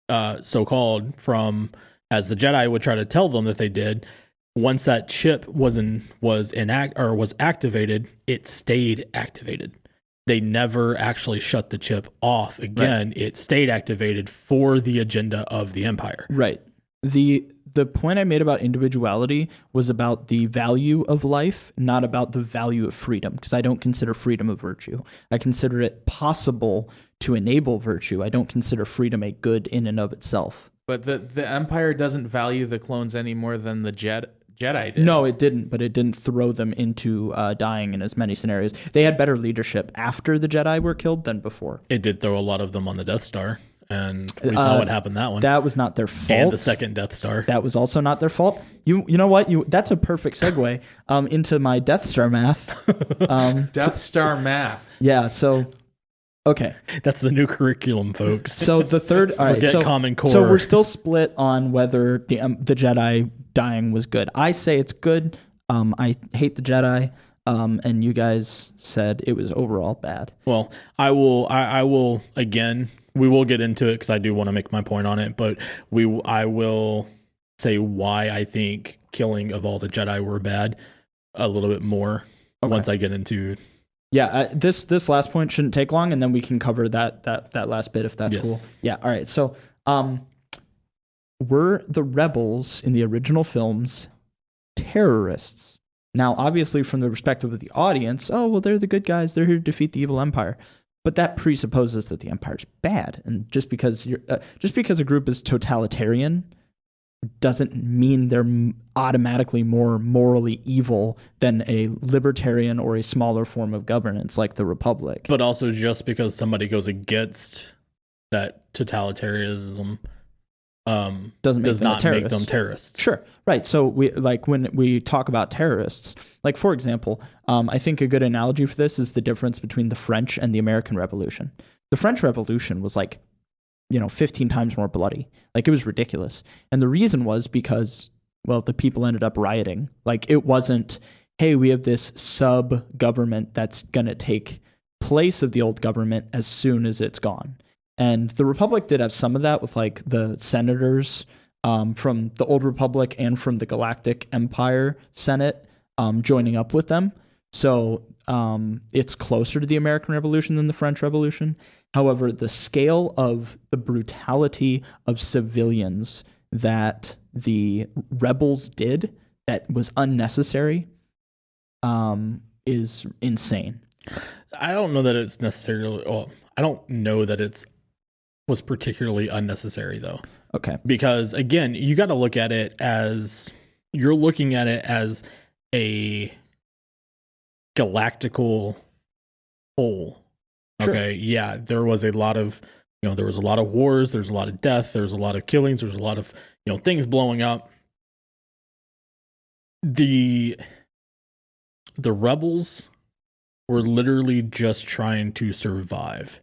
so-called, from, as the Jedi would try to tell them that they did. Once that chip was activated, it stayed activated. They never actually shut the chip off again. Right. It stayed activated for the agenda of the Empire. Right. The point I made about individuality was about the value of life, not about the value of freedom, because I don't consider freedom a virtue. I consider it possible to enable virtue. I don't consider freedom a good in and of itself. But the Empire doesn't value the clones any more than the Jedi did. No, it didn't, but it didn't throw them into dying in as many scenarios. They had better leadership after the Jedi were killed than before. It did throw a lot of them on the Death Star, and we saw what happened that one. That was not their fault. And the second Death Star. That was also not their fault. You know what? That's a perfect segue into my Death Star math. Death Star math. Yeah, so... Okay. That's the new curriculum, folks. So the third... all right, Forget Common Core. So we're still split on whether the Jedi dying was good. I say it's good. I hate the Jedi. And you guys said it was overall bad. Well, I will again, we will get into it because I do want to make my point on it, but I will say why I think killing of all the Jedi were bad a little bit more. once I get into. Yeah, this last point shouldn't take long, and then we can cover that last bit if that's cool. Yeah. All right. So, were the rebels in the original films terrorists? Now, obviously, from the perspective of the audience, oh well, they're the good guys. They're here to defeat the evil empire. But that presupposes that the empire's bad, and just because a group is totalitarian doesn't mean they're automatically more morally evil than a libertarian or a smaller form of governance like the Republic. But also, just because somebody goes against that totalitarianism does not make them terrorists. Sure, right. So when we talk about terrorists, like for example, I think a good analogy for this is the difference between the French and the American Revolution. The French Revolution was 15 times more bloody. Like, it was ridiculous. And the reason was because, well, the people ended up rioting. Like, it wasn't, hey, we have this sub-government that's going to take place of the old government as soon as it's gone. And the Republic did have some of that with, like, the senators from the Old Republic and from the Galactic Empire Senate joining up with them. So it's closer to the American Revolution than the French Revolution. However, the scale of the brutality of civilians that the rebels did that was unnecessary is insane. I don't know that it's necessarily... Well, I don't know that it was particularly unnecessary, though. Okay. Because, again, you got to look at it as... You're looking at it as a galactical whole. Sure. Okay, yeah, there was a lot of, there was a lot of wars, there's a lot of death, there's a lot of killings, there's a lot of, things blowing up. The rebels were literally just trying to survive.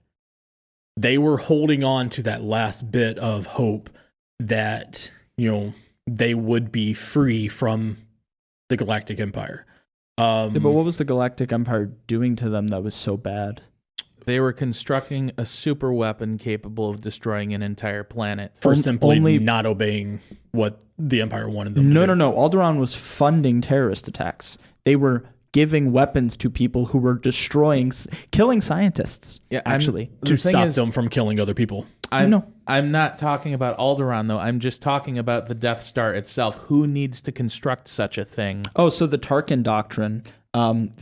They were holding on to that last bit of hope that, they would be free from the Galactic Empire. Yeah, but what was the Galactic Empire doing to them that was so bad? They were constructing a super weapon capable of destroying an entire planet. For simply not obeying what the Empire wanted them to do. No. Alderaan was funding terrorist attacks. They were giving weapons to people who were killing scientists, actually. To stop them from killing other people. I'm not talking about Alderaan, though. I'm just talking about the Death Star itself. Who needs to construct such a thing? Oh, so the Tarkin Doctrine. One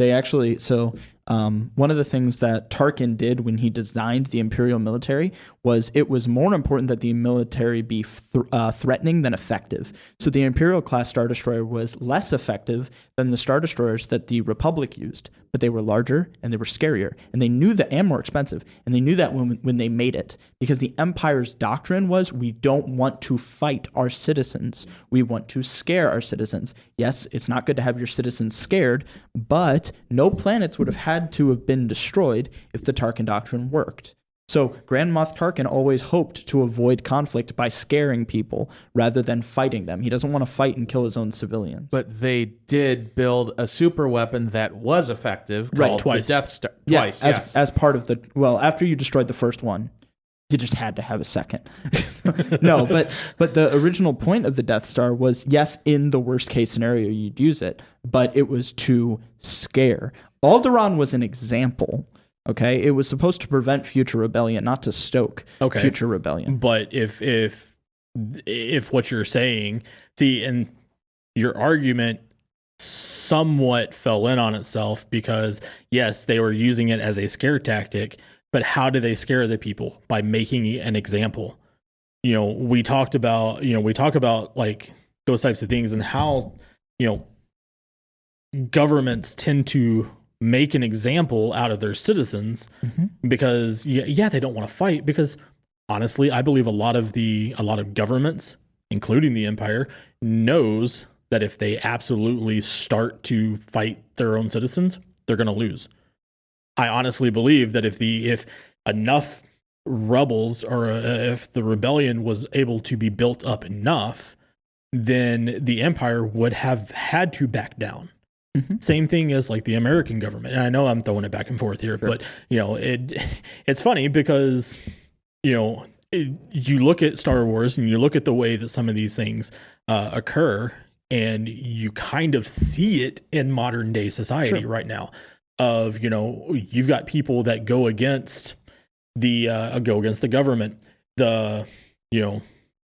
of the things that Tarkin did when he designed the Imperial military was it was more important that the military be threatening than effective. So the Imperial class Star Destroyer was less effective than the Star Destroyers that the Republic used, but they were larger and they were scarier, and they knew that, and more expensive, and they knew that when they made it, because the Empire's doctrine was, we don't want to fight our citizens, we want to scare our citizens. Yes, it's not good to have your citizens scared, but no planets would have had to have been destroyed if the Tarkin Doctrine worked. So Grand Moff Tarkin always hoped to avoid conflict by scaring people rather than fighting them. He doesn't want to fight and kill his own civilians. But they did build a super weapon that was effective called twice. The Death Star. Yeah, twice, yes. As part of after you destroyed the first one, you just had to have a second. No, but the original point of the Death Star was, yes, in the worst case scenario, you'd use it, but it was to scare. Alderaan was an example. Okay, it was supposed to prevent future rebellion, not to stoke future rebellion. But if what you're saying, and your argument somewhat fell in on itself, because yes, they were using it as a scare tactic, but how do they scare the people? By making an example. We talk about like those types of things, and how governments tend to make an example out of their citizens, because they don't want to fight, because honestly, I believe a lot of governments, including the Empire, knows that if they absolutely start to fight their own citizens, they're going to lose. I honestly believe that if enough rebels, or if the rebellion was able to be built up enough, then the Empire would have had to back down. Same thing as like the American government. And I know I'm throwing it back and forth here, but it's funny because you look at Star Wars and you look at the way that some of these things occur, And you kind of see it in modern day society right now of, you've got people that go against the government, the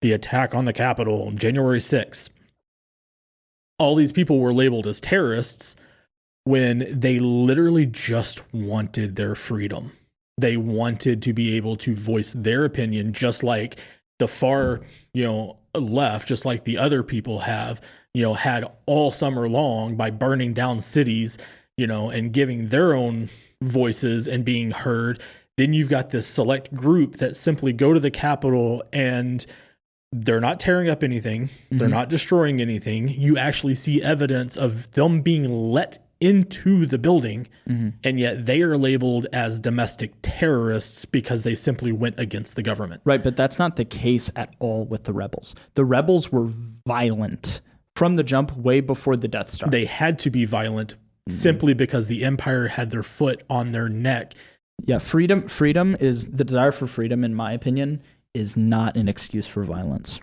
attack on the Capitol on January 6th. All these people were labeled as terrorists when they literally just wanted their freedom. They wanted to be able to voice their opinion, just like the far, left, just like the other people have, had all summer long by burning down cities, and giving their own voices and being heard. Then you've got this select group that simply go to the Capitol and they're not tearing up anything. Mm-hmm. They're not destroying anything. You actually see evidence of them being let into the building, mm-hmm. and yet they are labeled as domestic terrorists because they simply went against the government. Right, but that's not the case at all with the rebels. The rebels were violent from the jump way before the Death Star. They had to be violent simply because the Empire had their foot on their neck. Yeah, freedom is the desire for freedom, in my opinion, is not an excuse for violence.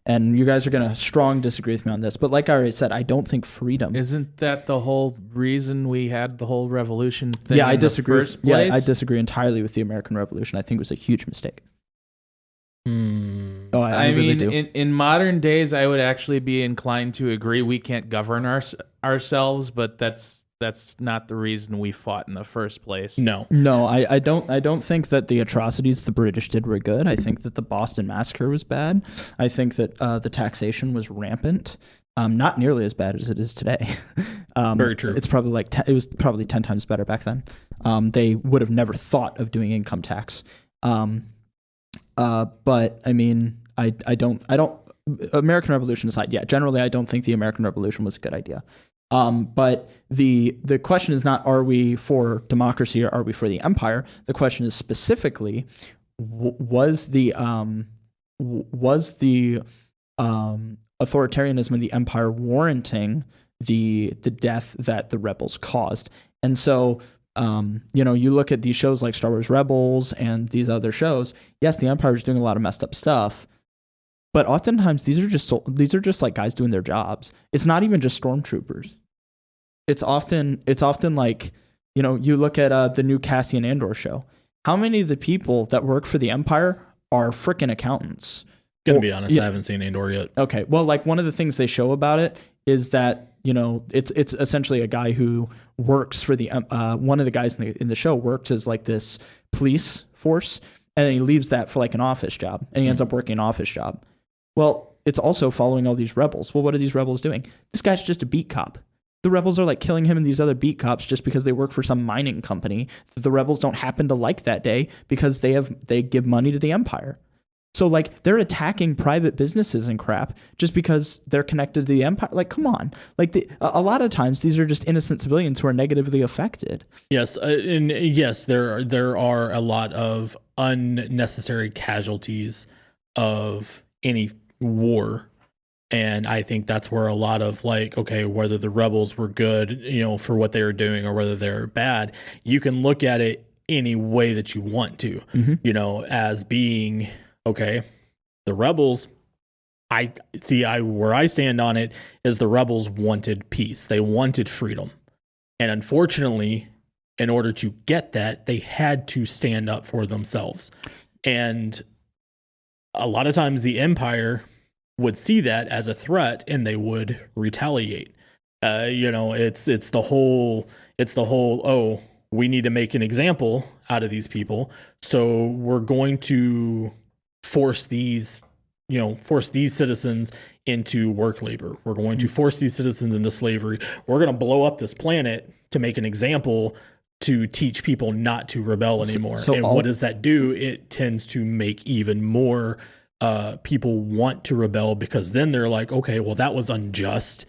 And you guys are going to strong disagree with me on this, but like I already said, I don't think freedom. Isn't that the whole reason we had the whole revolution thing? Yeah, I disagree. The first place? Yeah, I disagree entirely with the American Revolution. I think it was a huge mistake. Oh, I mean, in modern days, I would actually be inclined to agree. We can't govern ourselves, but that's not the reason we fought in the first place. No, I don't think that the atrocities the British did were good. I think that the Boston Massacre was bad. I think that the taxation was rampant. Not nearly as bad as it is today. Very true. It's probably it was probably 10 times better back then. They would have never thought of doing income tax. But I mean, I don't. American Revolution aside, yeah, generally I don't think the American Revolution was a good idea. But the question is not, are we for democracy or are we for the empire? The question is specifically, was the authoritarianism of the empire warranting the death that the rebels caused? And so, you look at these shows like Star Wars Rebels and these other shows. Yes, the empire is doing a lot of messed up stuff, but oftentimes these are just like guys doing their jobs. It's not even just stormtroopers. It's often like, you look at the new Cassian Andor show. How many of the people that work for the Empire are freaking accountants? Gonna be honest, I haven't seen Andor yet. Okay, well, like one of the things they show about it is that it's essentially a guy who works for the one of the guys in the show works as like this police force, and then he leaves that for like an office job, and he ends up working an office job. Well, it's also following all these rebels. Well, what are these rebels doing? This guy's just a beat cop. The rebels are like killing him and these other beat cops just because they work for some mining company that the rebels don't happen to like that day because they give money to the Empire. So like they're attacking private businesses and crap just because they're connected to the Empire. Like, come on. Like a lot of times these are just innocent civilians who are negatively affected. Yes, and yes, there are a lot of unnecessary casualties of any war. And I think that's where a lot of like, okay, whether the rebels were good, for what they were doing or whether they're bad, you can look at it any way that you want to, as being, okay, the rebels, where I stand on it is the rebels wanted peace. They wanted freedom. And unfortunately, in order to get that, they had to stand up for themselves. And a lot of times the Empire would see that as a threat and they would retaliate. It's the whole, oh, we need to make an example out of these people. So we're going to force these citizens into work labor. We're going to force these citizens into slavery. We're going to blow up this planet to make an example to teach people not to rebel anymore. What does that do? It tends to make even more people want to rebel because then they're like, okay, well, that was unjust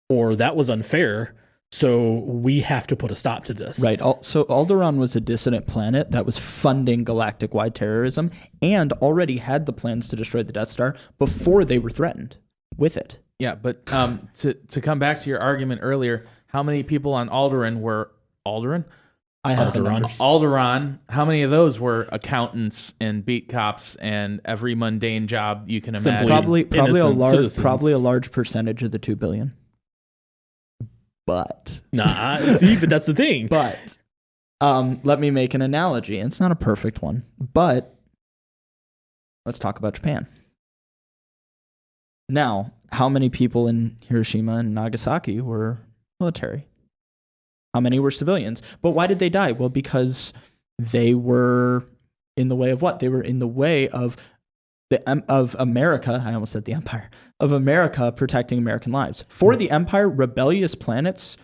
or that was unfair. So we have to put a stop to this. Right. So Alderaan was a dissident planet that was funding galactic-wide terrorism and already had the plans to destroy the Death Star before they were threatened with it. Yeah, but to come back to your argument earlier, how many people on Alderaan I have the Alderaan. numbers. Alderaan, how many of those were accountants and beat cops and every mundane job you can imagine? Simply Probably a innocent large citizens. a large percentage of the 2 billion. But See, but that's the thing. But let me make an analogy. And it's not a perfect one, but let's talk about Japan. Now, how many people in Hiroshima and Nagasaki were military? How many were civilians? But why did they die? Well, because they were in the way of what? They were in the way of of America. I almost said the Empire of America protecting American lives. For the Empire, rebellious planets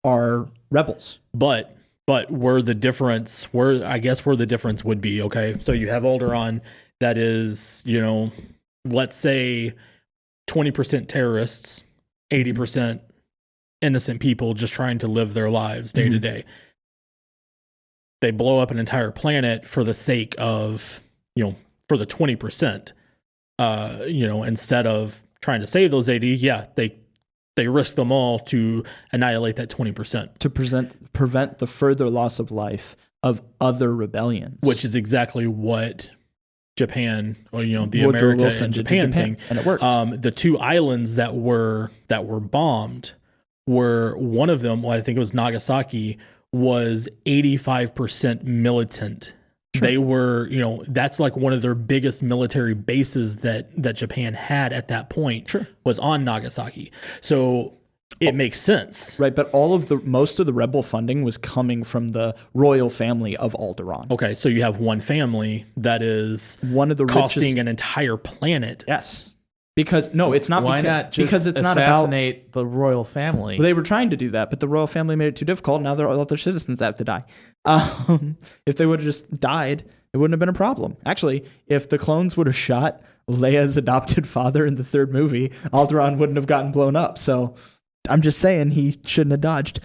are rebels. But where the difference would be, okay, so you have Alderaan that is, let's say 20% terrorists, 80% innocent people just trying to live their lives day to day. They blow up an entire planet for the sake of, for the 20%, instead of trying to save those 80, they risk them all to annihilate that 20%. To prevent the further loss of life of other rebellions. Which is exactly what Japan, or the Woodrow America Wilson and did to Japan Japan, thing. and it worked. The two islands that were bombed were, one of them, well, I think it was Nagasaki, was 85% militant. Sure. They were, that's like one of their biggest military bases that Japan had at that point. Sure. Was on Nagasaki. So it makes sense. Right, but most of the rebel funding was coming from the royal family of Alderaan. Okay, so you have one family that is one of the costing richest, an entire planet. Yes. Because no, it's not. Why not just because it's assassinate not about the royal family? Well, they were trying to do that, but the royal family made it too difficult. Now all their citizens have to die. If they would have just died, it wouldn't have been a problem. Actually, if the clones would have shot Leia's adopted father in the third movie, Alderaan wouldn't have gotten blown up. So I'm just saying he shouldn't have dodged.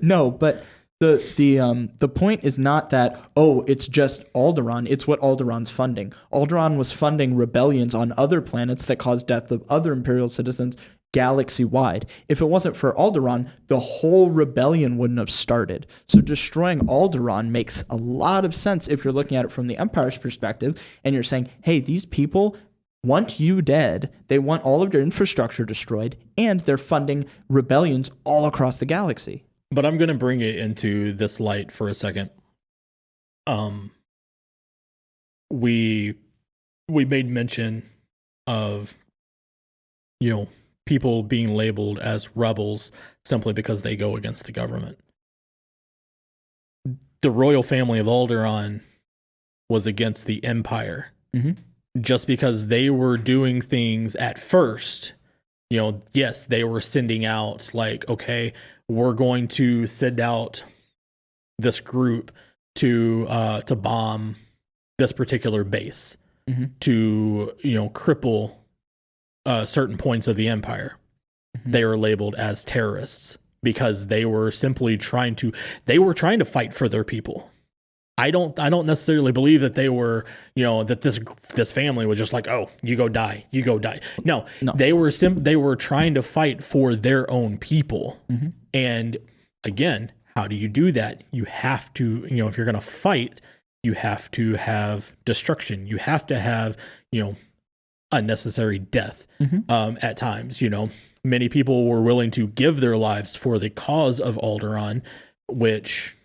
No, but the point is not that, it's just Alderaan. It's what Alderaan's funding. Alderaan was funding rebellions on other planets that caused death of other Imperial citizens galaxy-wide. If it wasn't for Alderaan, the whole rebellion wouldn't have started. So destroying Alderaan makes a lot of sense if you're looking at it from the Empire's perspective, and you're saying, hey, these people want you dead, they want all of their infrastructure destroyed, and they're funding rebellions all across the galaxy. But I'm going to bring it into this light for a second. We made mention of, people being labeled as rebels simply because they go against the government. The royal family of Alderaan was against the Empire. Mm-hmm. Just because they were doing things at first, yes, they were sending out like, okay, we're going to send out this group to bomb this particular base, to cripple certain points of the Empire. They were labeled as terrorists because they were simply trying to fight for their people. I don't necessarily believe that they were, that this family was just like, oh, you go die. No. They were trying to fight for their own people. And again, how do you do that? You have to, if you're going to fight, you have to have destruction. You have to have, unnecessary death. At times, many people were willing to give their lives for the cause of Alderaan, which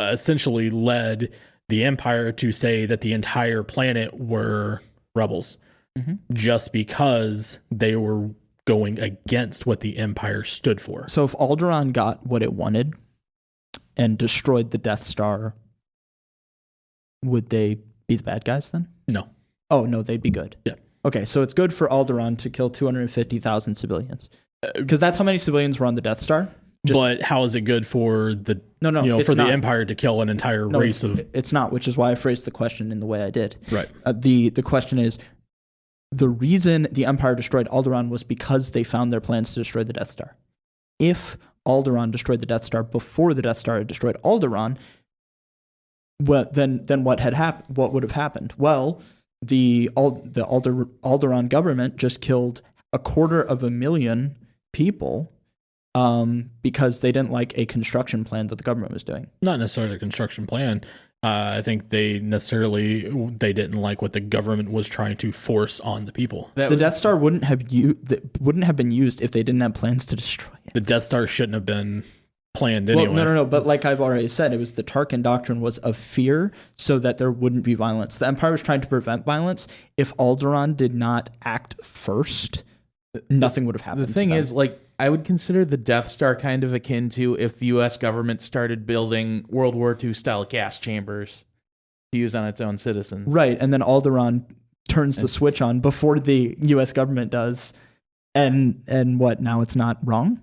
essentially led the Empire to say that the entire planet were rebels, just because they were going against what the Empire stood for. So if Alderaan got what it wanted and destroyed the Death Star, would they be the bad guys then? No. Oh, no, they'd be good. Yeah. Okay, so it's good for Alderaan to kill 250,000 civilians. Because that's how many civilians were on the Death Star. But how is it good for the for the Empire to kill an entire race of? It's not, which is why I phrased the question in the way I did. Right. The question is, the reason the Empire destroyed Alderaan was because they found their plans to destroy the Death Star. If Alderaan destroyed the Death Star before the Death Star had destroyed Alderaan, well, then what had happened? What would have happened? Well, the Alderaan government just killed 250,000 people because they didn't like a construction plan that the government was doing. Not necessarily a construction plan. I think they didn't like what the government was trying to force on the people. The Death Star wouldn't have been used if they didn't have plans to destroy it. The Death Star shouldn't have been planned anyway. Well, no. But like I've already said, it was the Tarkin doctrine was of fear so that there wouldn't be violence. The Empire was trying to prevent violence. If Alderaan did not act first, nothing would have happened. The thing is, like, I would consider the Death Star kind of akin to if the U.S. government started building World War II style gas chambers to use on its own citizens. Right, and then Alderaan turns the switch on before the U.S. government does, and what, now it's not wrong?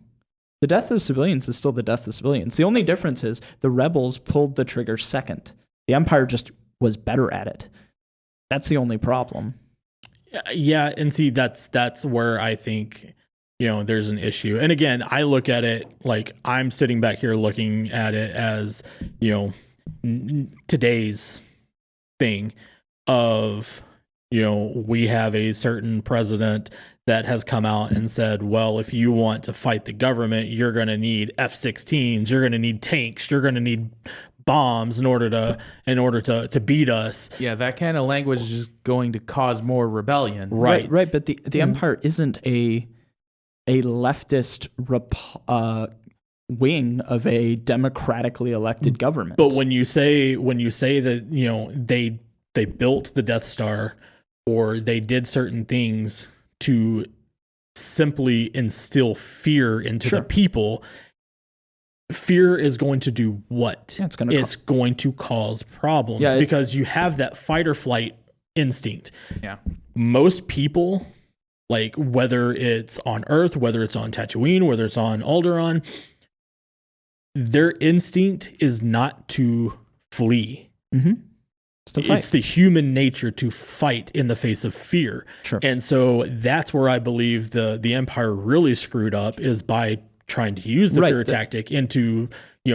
The death of civilians is still the death of civilians. The only difference is the rebels pulled the trigger second. The Empire just was better at it. That's the only problem. Yeah, and see, that's where I think, there's an issue. And again, I look at it like I'm sitting back here looking at it as, today's thing of, we have a certain president that has come out and said, well, if you want to fight the government, you're going to need F-16s, you're going to need tanks, you're going to need bombs in order to beat us. Yeah, that kind of language is just going to cause more rebellion. Right. But the Empire isn't a leftist wing of a democratically elected government. But when you say that, they built the Death Star or they did certain things to simply instill fear into the people, fear is going to do what? Yeah, it's going to cause problems because you have that fight or flight instinct. Yeah. Most people, like whether it's on Earth, whether it's on Tatooine, whether it's on Alderaan, their instinct is not to flee. Mm-hmm. It's the human nature to fight in the face of fear. Sure. And so that's where I believe the Empire really screwed up, is by trying to use the fear tactic into,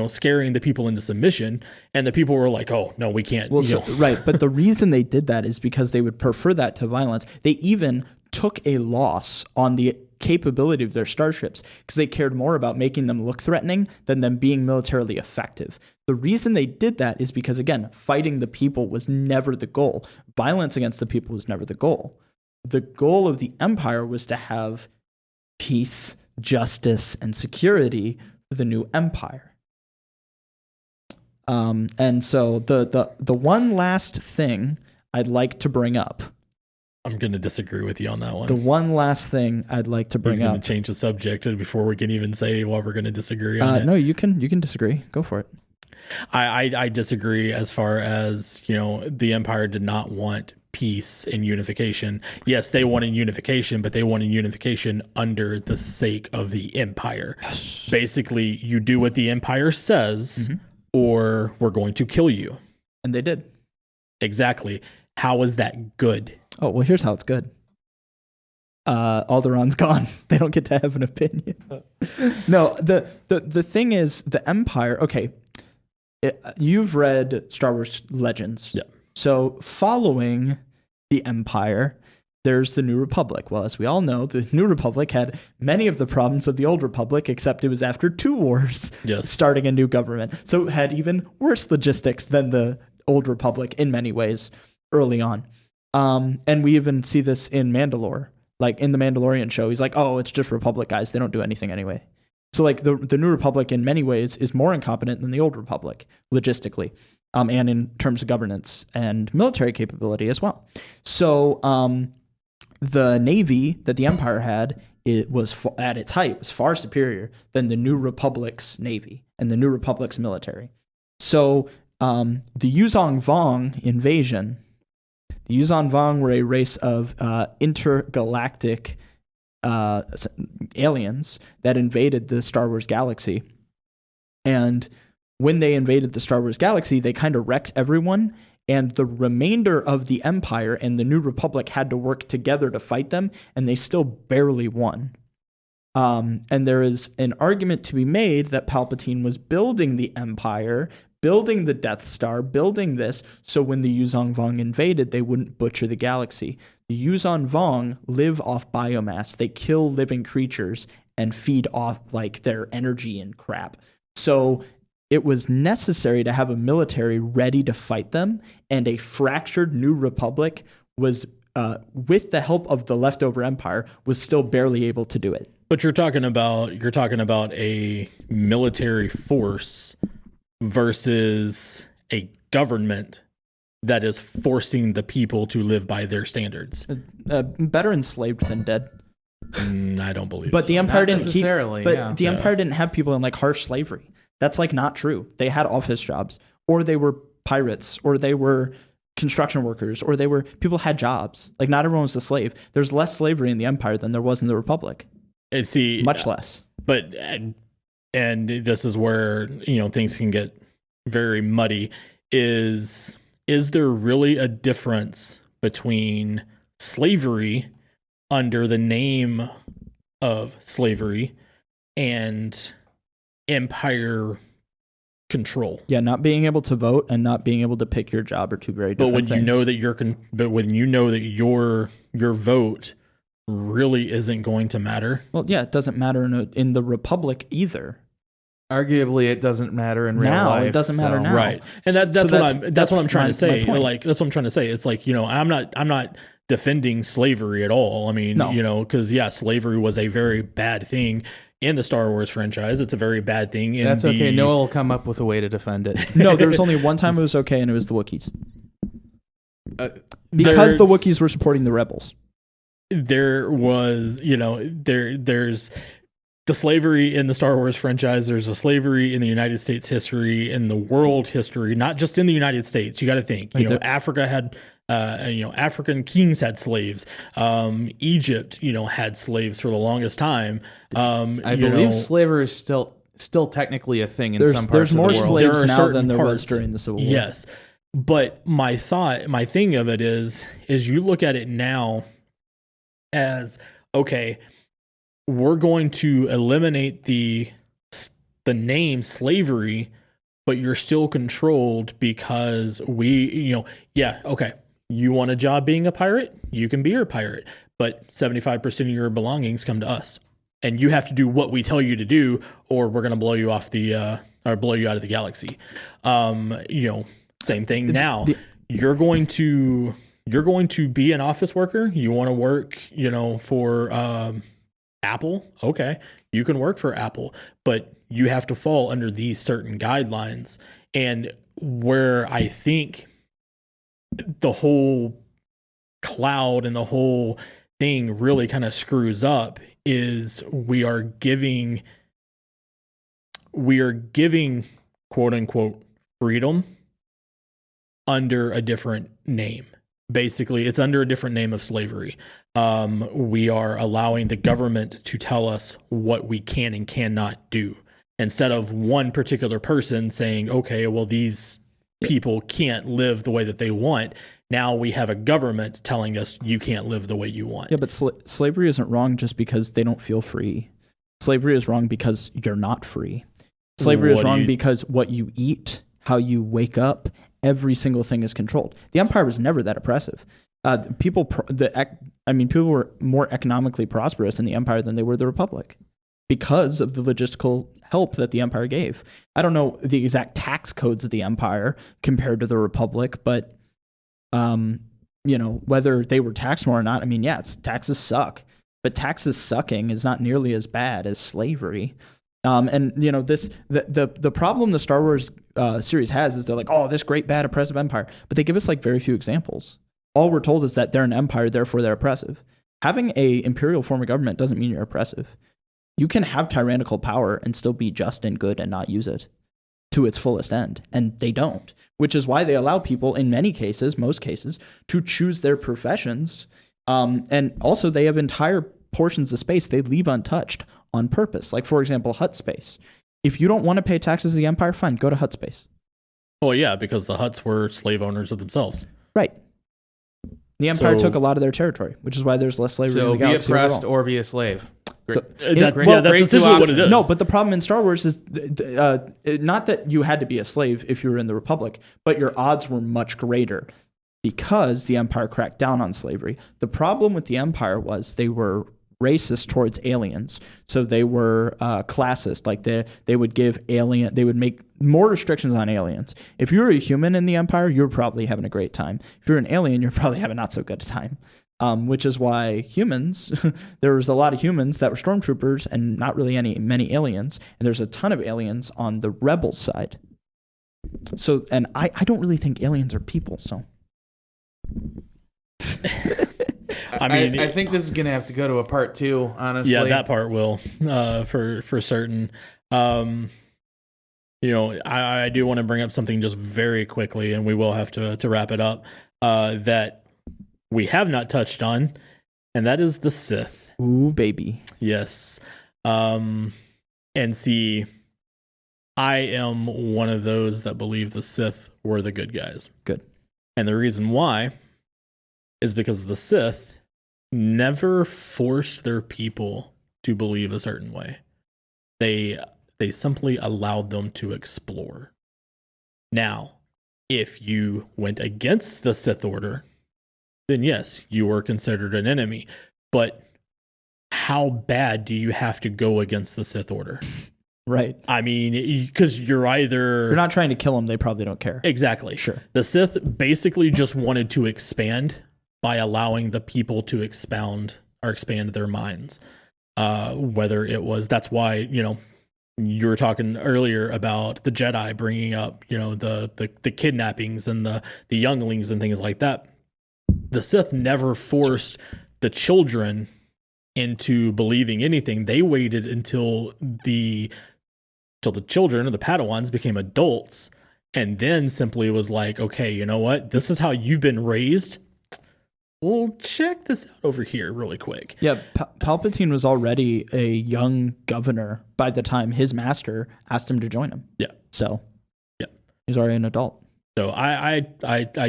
scaring the people into submission. And the people were like, oh, no, we can't. Well, right. But the reason they did that is because they would prefer that to violence. They even took a loss on the capability of their starships because they cared more about making them look threatening than them being militarily effective. The reason they did that is because, again, fighting the people was never the goal. Violence against the people was never the goal. The goal of the Empire was to have peace, justice, and security for the new empire. And so the one last thing I'd like to bring up. I'm going to disagree with you on that one. The one last thing I'd like to bring up. He's going to change the subject before we can even say what we're going to disagree on it. No, you can disagree. Go for it. I disagree as far as, the Empire did not want peace and unification. Yes, they wanted unification, but they wanted unification under the sake of the Empire. Yes. Basically, you do what the Empire says, or we're going to kill you. And they did. Exactly. How is that good? Oh, well, here's how it's good. Alderaan's gone. They don't get to have an opinion. No, the thing is, the Empire, okay, you've read Star Wars Legends. Yeah. So following the Empire, there's the New Republic. Well, as we all know, the New Republic had many of the problems of the Old Republic, except it was after 2 wars, starting a new government. So it had even worse logistics than the Old Republic in many ways early on. And we even see this in Mandalore. Like in the Mandalorian show, he's like, oh, it's just Republic guys. They don't do anything anyway. So like the New Republic in many ways is more incompetent than the Old Republic logistically, and in terms of governance and military capability as well. So the Navy that the Empire had, it was at its height, was far superior than the New Republic's Navy and the New Republic's military. So the Yuuzhan Vong invasion, the Yuuzhan Vong were a race of intergalactic aliens that invaded the Star Wars galaxy. And when they invaded the Star Wars galaxy, they kind of wrecked everyone. And the remainder of the Empire and the New Republic had to work together to fight them, and they still barely won. And there is an argument to be made that Palpatine was building the Empire, building the Death Star, building this, so when the Yuuzhan Vong invaded, they wouldn't butcher the galaxy. The Yuuzhan Vong live off biomass. They kill living creatures, and feed off like their energy and crap. So it was necessary to have a military ready to fight them, and a fractured New Republic was, with the help of the leftover empire, was still barely able to do it. But you're talking about a military force versus a government that is forcing the people to live by their standards. Better enslaved than dead. I don't believe but so. the empire Not didn't keep, necessarily, but yeah. the empire didn't have people in like harsh slavery. That's like not true. They had office jobs, or they were pirates, or they were construction workers, or they were, people had jobs. Like not everyone was a slave. There's less slavery in the empire than there was in the republic. And see, Much less. But and this is where, you know, things can get very muddy. Is there really a difference between slavery under the name of slavery and empire control? Yeah, not being able to vote and not being able to pick your job are two very But different when things. you know that your vote really isn't going to matter. Well, yeah, it doesn't matter in the republic either. Arguably, it doesn't matter in real Now, life. it doesn't matter now. Right. And So that's what I'm trying to say. my point. Like that's what I'm trying to say. It's like, you know, I'm not defending slavery at all. I mean, No. you know, because yeah, slavery was a very bad thing in the Star Wars franchise. It's a very bad thing in That's okay. the- Noah will come up with a way to defend it. No, there was only one time it was okay, and it was the Wookiees. Because There- the Wookiees were supporting the rebels. There was, you know, there's the slavery in the Star Wars franchise. There's a slavery in the United States history, in the world history, not just in the United States. You got to think, you know, Africa had, you know, African kings had slaves. Egypt, you know, had slaves for the longest time. I believe slavery is still technically a thing in some parts There's more of the world. There slaves are now certain than there was parts. during the Civil War. Yes. But my thing of it is you look at it now as, okay, we're going to eliminate the name slavery, but you're still controlled because okay, you want a job being a pirate? You can be a pirate, but 75% of your belongings come to us. And you have to do what we tell you to do, or we're going to blow you off or blow you out of the galaxy. You know, same thing now. You're going to be an office worker. You want to work, you know, for Apple. Okay, you can work for Apple, but you have to fall under these certain guidelines. And where I think the whole cloud and the whole thing really kind of screws up is we are giving quote unquote freedom under a different name. Basically, it's under a different name of slavery. We are allowing the government to tell us what we can and cannot do, instead of one particular person saying, okay, well, these people can't live the way that they want. Now we have a government telling us you can't live the way you want. Yeah, but slavery isn't wrong just because they don't feel free. Slavery is wrong because you're not free. Slavery is wrong because what you eat, how you wake up, every single thing is controlled. The empire was never that oppressive. People were more economically prosperous in the empire than they were the republic because of the logistical help that the empire gave. I don't know the exact tax codes of the empire compared to the republic, but you know, whether they were taxed more or not, I mean, yeah, taxes suck, but taxes sucking is not nearly as bad as slavery. And you know, the problem the Star Wars series has is they're like, oh, this great bad oppressive empire, but they give us like very few examples. All we're told is that they're an empire, therefore they're oppressive. Having a imperial form of government doesn't mean you're oppressive. You can have tyrannical power and still be just and good and not use it to its fullest end, and they don't, which is why they allow people in most cases, to choose their professions. And also they have entire portions of space they leave untouched on purpose. Like, for example, Hutt space. If you don't want to pay taxes to the empire, fine, go to Hutt space. Well, yeah, because the Hutts were slave owners of themselves. Right. The empire took a lot of their territory, which is why there's less slavery in the galaxy. So be oppressed overall. or be a slave. That's great essentially what it is. No, but the problem in Star Wars is not that you had to be a slave if you were in the Republic, but your odds were much greater because the Empire cracked down on slavery. The problem with the Empire was they were racist towards aliens. So they were classist. Like they would they would make more restrictions on aliens. If you were a human in the Empire, you were probably having a great time. If you're an alien, you're probably having not so good a time. Which is why humans, there was a lot of humans that were stormtroopers and not really many aliens. And there's a ton of aliens on the rebel side. So, and I don't really think aliens are people, so. I mean, I think this is going to have to go to a part 2, honestly. Yeah, that part will, for certain. I do want to bring up something just very quickly, and we will have to wrap it up, that we have not touched on, and that is the Sith. Ooh, baby. Yes. And see, I am one of those that believe the Sith were the good guys. Good. And the reason why is because the Sith never forced their people to believe a certain way. They simply allowed them to explore. Now, if you went against the Sith Order, then yes, you were considered an enemy. But how bad do you have to go against the Sith Order? Right. I mean, because you're not trying to kill them, they probably don't care. Exactly. Sure. The Sith basically just wanted to expand by allowing the people to expand their minds. Whether it was, that's why, you were talking earlier about the Jedi bringing up, the kidnappings and the younglings and things like that. The Sith never forced the children into believing anything. They waited until the children or the Padawans became adults, and then simply was like, okay, you know what? This is how you've been raised. Well, check this out over here really quick. Yeah, Palpatine was already a young governor by the time his master asked him to join him. Yeah. So, yeah, he's already an adult. So I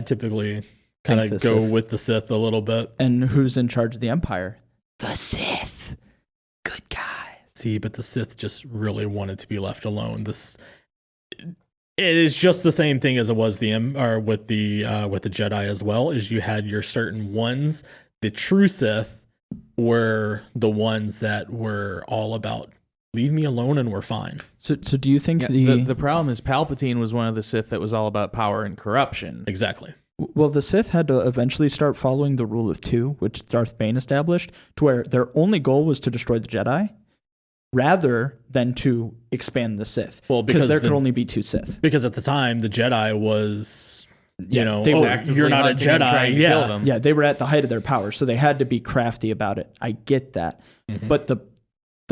typically kind of go with the Sith a little bit. And who's in charge of the Empire? The Sith. Good guys. See, but the Sith just really wanted to be left alone. It is just the same thing as it was with the Jedi as well. Is you had your certain ones. The true Sith were the ones that were all about leave me alone and we're fine. So do you think the problem is Palpatine was one of the Sith that was all about power and corruption? Exactly. Well, the Sith had to eventually start following the rule of 2, which Darth Bane established, to where their only goal was to destroy the Jedi, rather than to expand the Sith. Well, because there could only be 2 Sith. Because at the time, the Jedi was, they were you're not a Jedi. Yeah, they were at the height of their power, so they had to be crafty about it. I get that. Mm-hmm. But the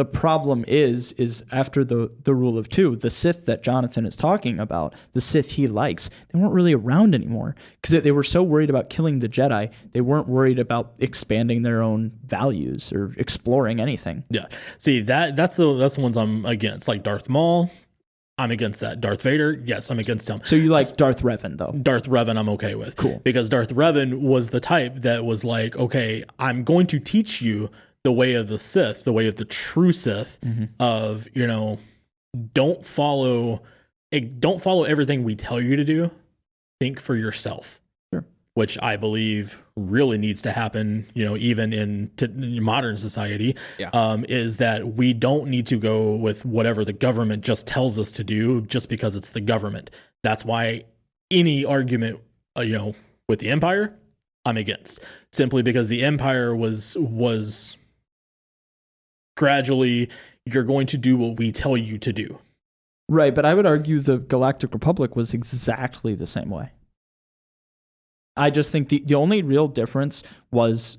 problem is after the rule of 2, the Sith that Jonathan is talking about, the Sith he likes, they weren't really around anymore because they were so worried about killing the Jedi. They weren't worried about expanding their own values or exploring anything. Yeah. See, that's the ones I'm against. Like Darth Maul, I'm against that. Darth Vader, yes, I'm against him. So you like Darth Revan, though? Darth Revan, I'm okay with. Cool. Because Darth Revan was the type that was like, okay, I'm going to teach you the way of the Sith, the way of the true Sith, mm-hmm. of, don't follow everything we tell you to do. Think for yourself. Sure. Which I believe really needs to happen, even in modern society, is that we don't need to go with whatever the government just tells us to do just because it's the government. That's why any argument, with the Empire, I'm against. Simply because the Empire was gradually, you're going to do what we tell you to do. Right, but I would argue the Galactic Republic was exactly the same way. I just think the only real difference was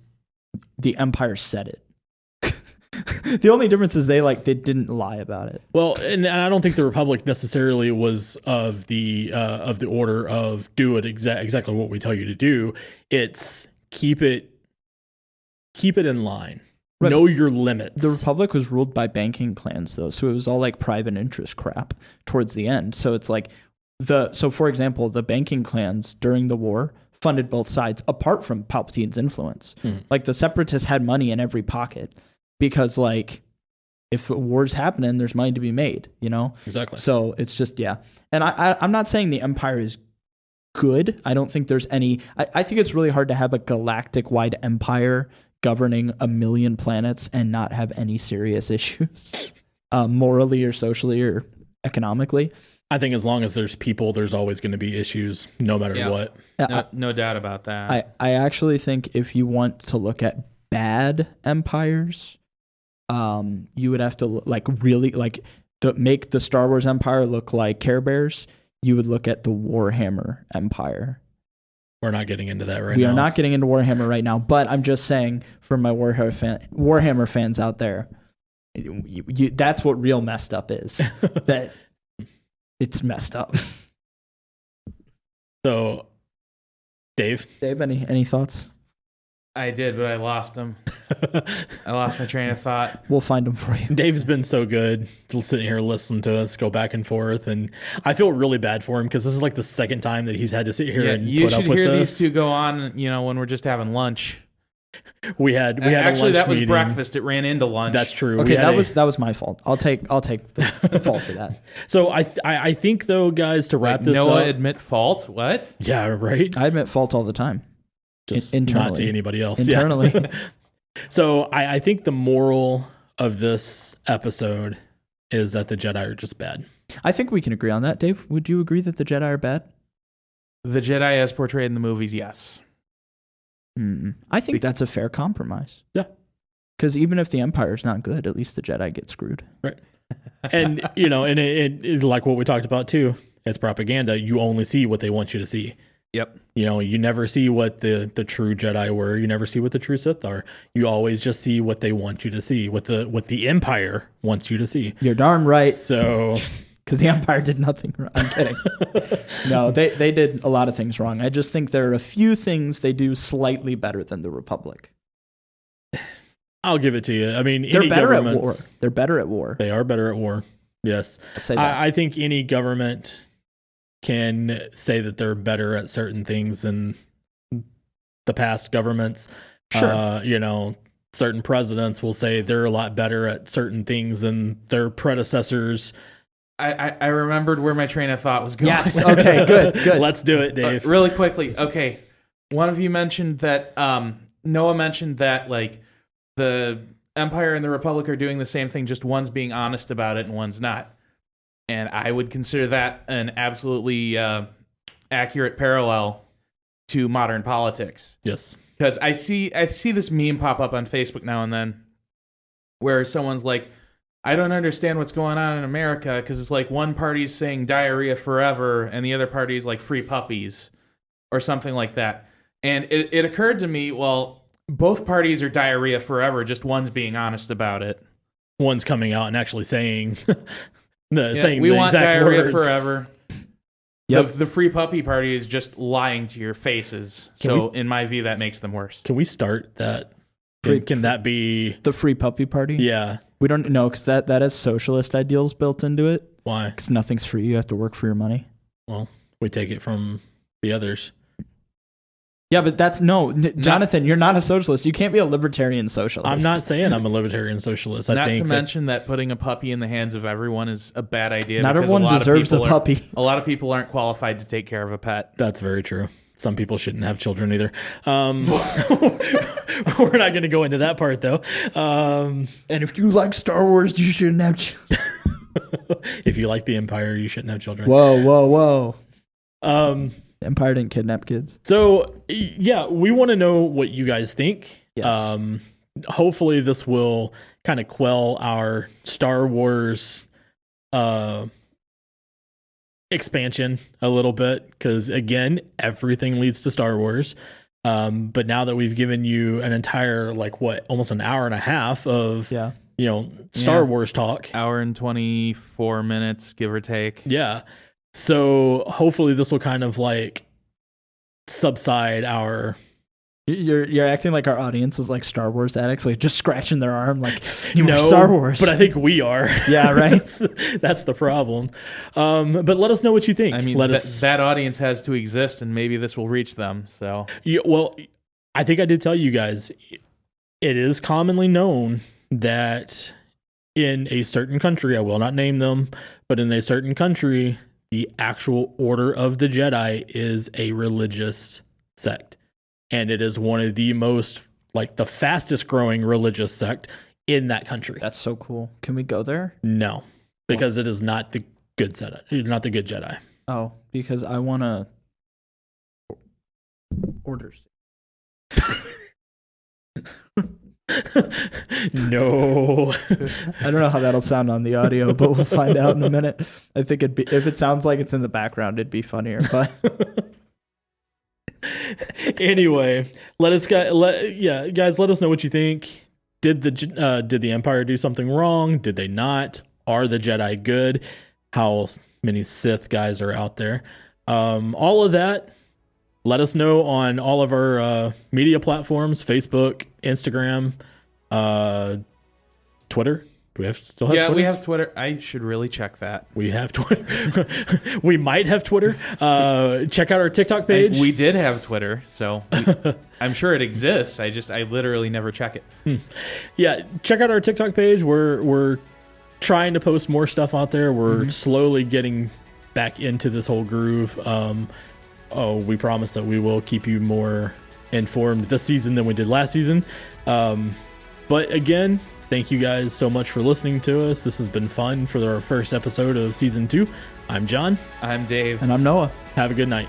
the Empire said it. The only difference is they didn't lie about it. Well, and I don't think the Republic necessarily was of the order of do it exactly what we tell you to do. It's keep it in line. Right. Know your limits. The Republic was ruled by banking clans, though, so it was all like private interest crap towards the end. So it's like for example, the banking clans during the war funded both sides apart from Palpatine's influence. Like the Separatists had money in every pocket because if a war's happening, there's money to be made, Exactly. So it's just, And I'm not saying the Empire is good. I don't think there's any. I think it's really hard to have a galactic-wide empire governing 1 million planets and not have any serious issues, morally or socially or economically. I think as long as there's people, there's always going to be issues, no matter what. No doubt about that. I actually think if you want to look at bad empires, you would have to make the Star Wars Empire look like Care Bears. You would look at the Warhammer Empire. We're not getting into that right now. We are not getting into Warhammer right now, but I'm just saying for my Warhammer fans out there, that's what real messed up is. That it's messed up. So, Dave, any thoughts? I did, but I lost them. I lost my train of thought. We'll find them for you. Dave's been so good to sit here, listen to us go back and forth, and I feel really bad for him because this is like the second time that he's had to sit here and put up with this. You should hear these two go on, when we're just having lunch. We had actually a lunch that was meeting. breakfast. It ran into lunch. That's true. Okay, that was my fault. I'll take the fault for that. So I think though, guys, to wrap this Noah up, admit fault. What? Yeah, right. I admit fault all the time. Just internally. Not to anybody else. Internally. Yeah. So I think the moral of this episode is that the Jedi are just bad. I think we can agree on that. Dave, would you agree that the Jedi are bad? The Jedi as portrayed in the movies, yes. I think that's a fair compromise. Yeah. Because even if the Empire's not good, at least the Jedi get screwed. Right. And, and it like what we talked about too, it's propaganda. You only see what they want you to see. Yep. You never see what the true Jedi were. You never see what the true Sith are. You always just see what they want you to see, what the Empire wants you to see. You're darn right. So, because the Empire did nothing wrong. I'm kidding. No, they did a lot of things wrong. I just think there are a few things they do slightly better than the Republic. I'll give it to you. I mean, they're better at war. They're better at war. They are better at war. Yes. I think any government can say that they're better at certain things than the past governments. Sure. Certain presidents will say they're a lot better at certain things than their predecessors. I remembered where my train of thought was going. Yes. Okay, good. Let's do it, Dave. Really quickly. Okay. One of you mentioned that, Noah mentioned that, like, the Empire and the Republic are doing the same thing, just one's being honest about it and one's not. And I would consider that an absolutely accurate parallel to modern politics. Yes. Because I see this meme pop up on Facebook now and then where someone's like, I don't understand what's going on in America, because it's like one party's saying diarrhea forever and the other party's like free puppies or something like that. And it occurred to me, well, both parties are diarrhea forever, just one's being honest about it. One's coming out and actually saying... saying we want diarrhea words. forever. Yep. The free puppy party is just lying to your faces. In my view, that makes them worse. Can we start that? Can that be the free puppy party? Yeah. We don't know, because that has socialist ideals built into it. Why? Because nothing's free. You have to work for your money. Well, we take it from the others. Yeah, but Jonathan, you're not a socialist. You can't be a libertarian socialist. I'm not saying I'm a libertarian socialist. Not to mention that putting a puppy in the hands of everyone is a bad idea. Not everyone deserves a puppy. A lot of people aren't qualified to take care of a pet. That's very true. Some people shouldn't have children either. We're not going to go into that part, though. And if you like Star Wars, you shouldn't have children. If you like the Empire, you shouldn't have children. Whoa. Empire didn't kidnap kids. So, yeah, we want to know what you guys think. Yes. Hopefully this will kind of quell our Star Wars expansion a little bit, because, again, everything leads to Star Wars. But now that we've given you an entire, almost an hour and a half of, Star Wars talk. Hour and 24 minutes, give or take. Yeah. So hopefully this will kind of subside our... You're acting like our audience is like Star Wars addicts, like just scratching their arm, like no, Star Wars. But I think we are. Yeah, right. that's the problem. But let us know what you think. I mean, that audience has to exist, and maybe this will reach them. So, well, I think I did tell you guys. It is commonly known that in a certain country, I will not name them, but in a certain country, the actual Order of the Jedi is a religious sect. And it is one of the most like the fastest growing religious sect in that country. That's so cool. Can we go there? No, because it is not the good Jedi. Not the good Jedi. Oh, because I want to orders. No. I don't know how that'll sound on the audio, but we'll find out in a minute. I think it'd be, if it sounds like it's in the background, it'd be funnier. But anyway, guys, let us know what you think. Did the Empire do something wrong? Did they not? Are the Jedi good? How many Sith guys are out there? All of that. Let us know on all of our media platforms: Facebook, Instagram, Twitter. Do we still have Twitter? We have Twitter. I should really check that. We have Twitter. We might have Twitter. Check out our TikTok page. We did have Twitter, so I'm sure it exists. I literally never check it. Yeah, check out our TikTok page. We're trying to post more stuff out there. We're slowly getting back into this whole groove. We promise that we will keep you more informed this season than we did last season. But again, thank you guys so much for listening to us. This has been fun for our first episode of season 2. I'm John. I'm Dave. And I'm Noah. Have a good night.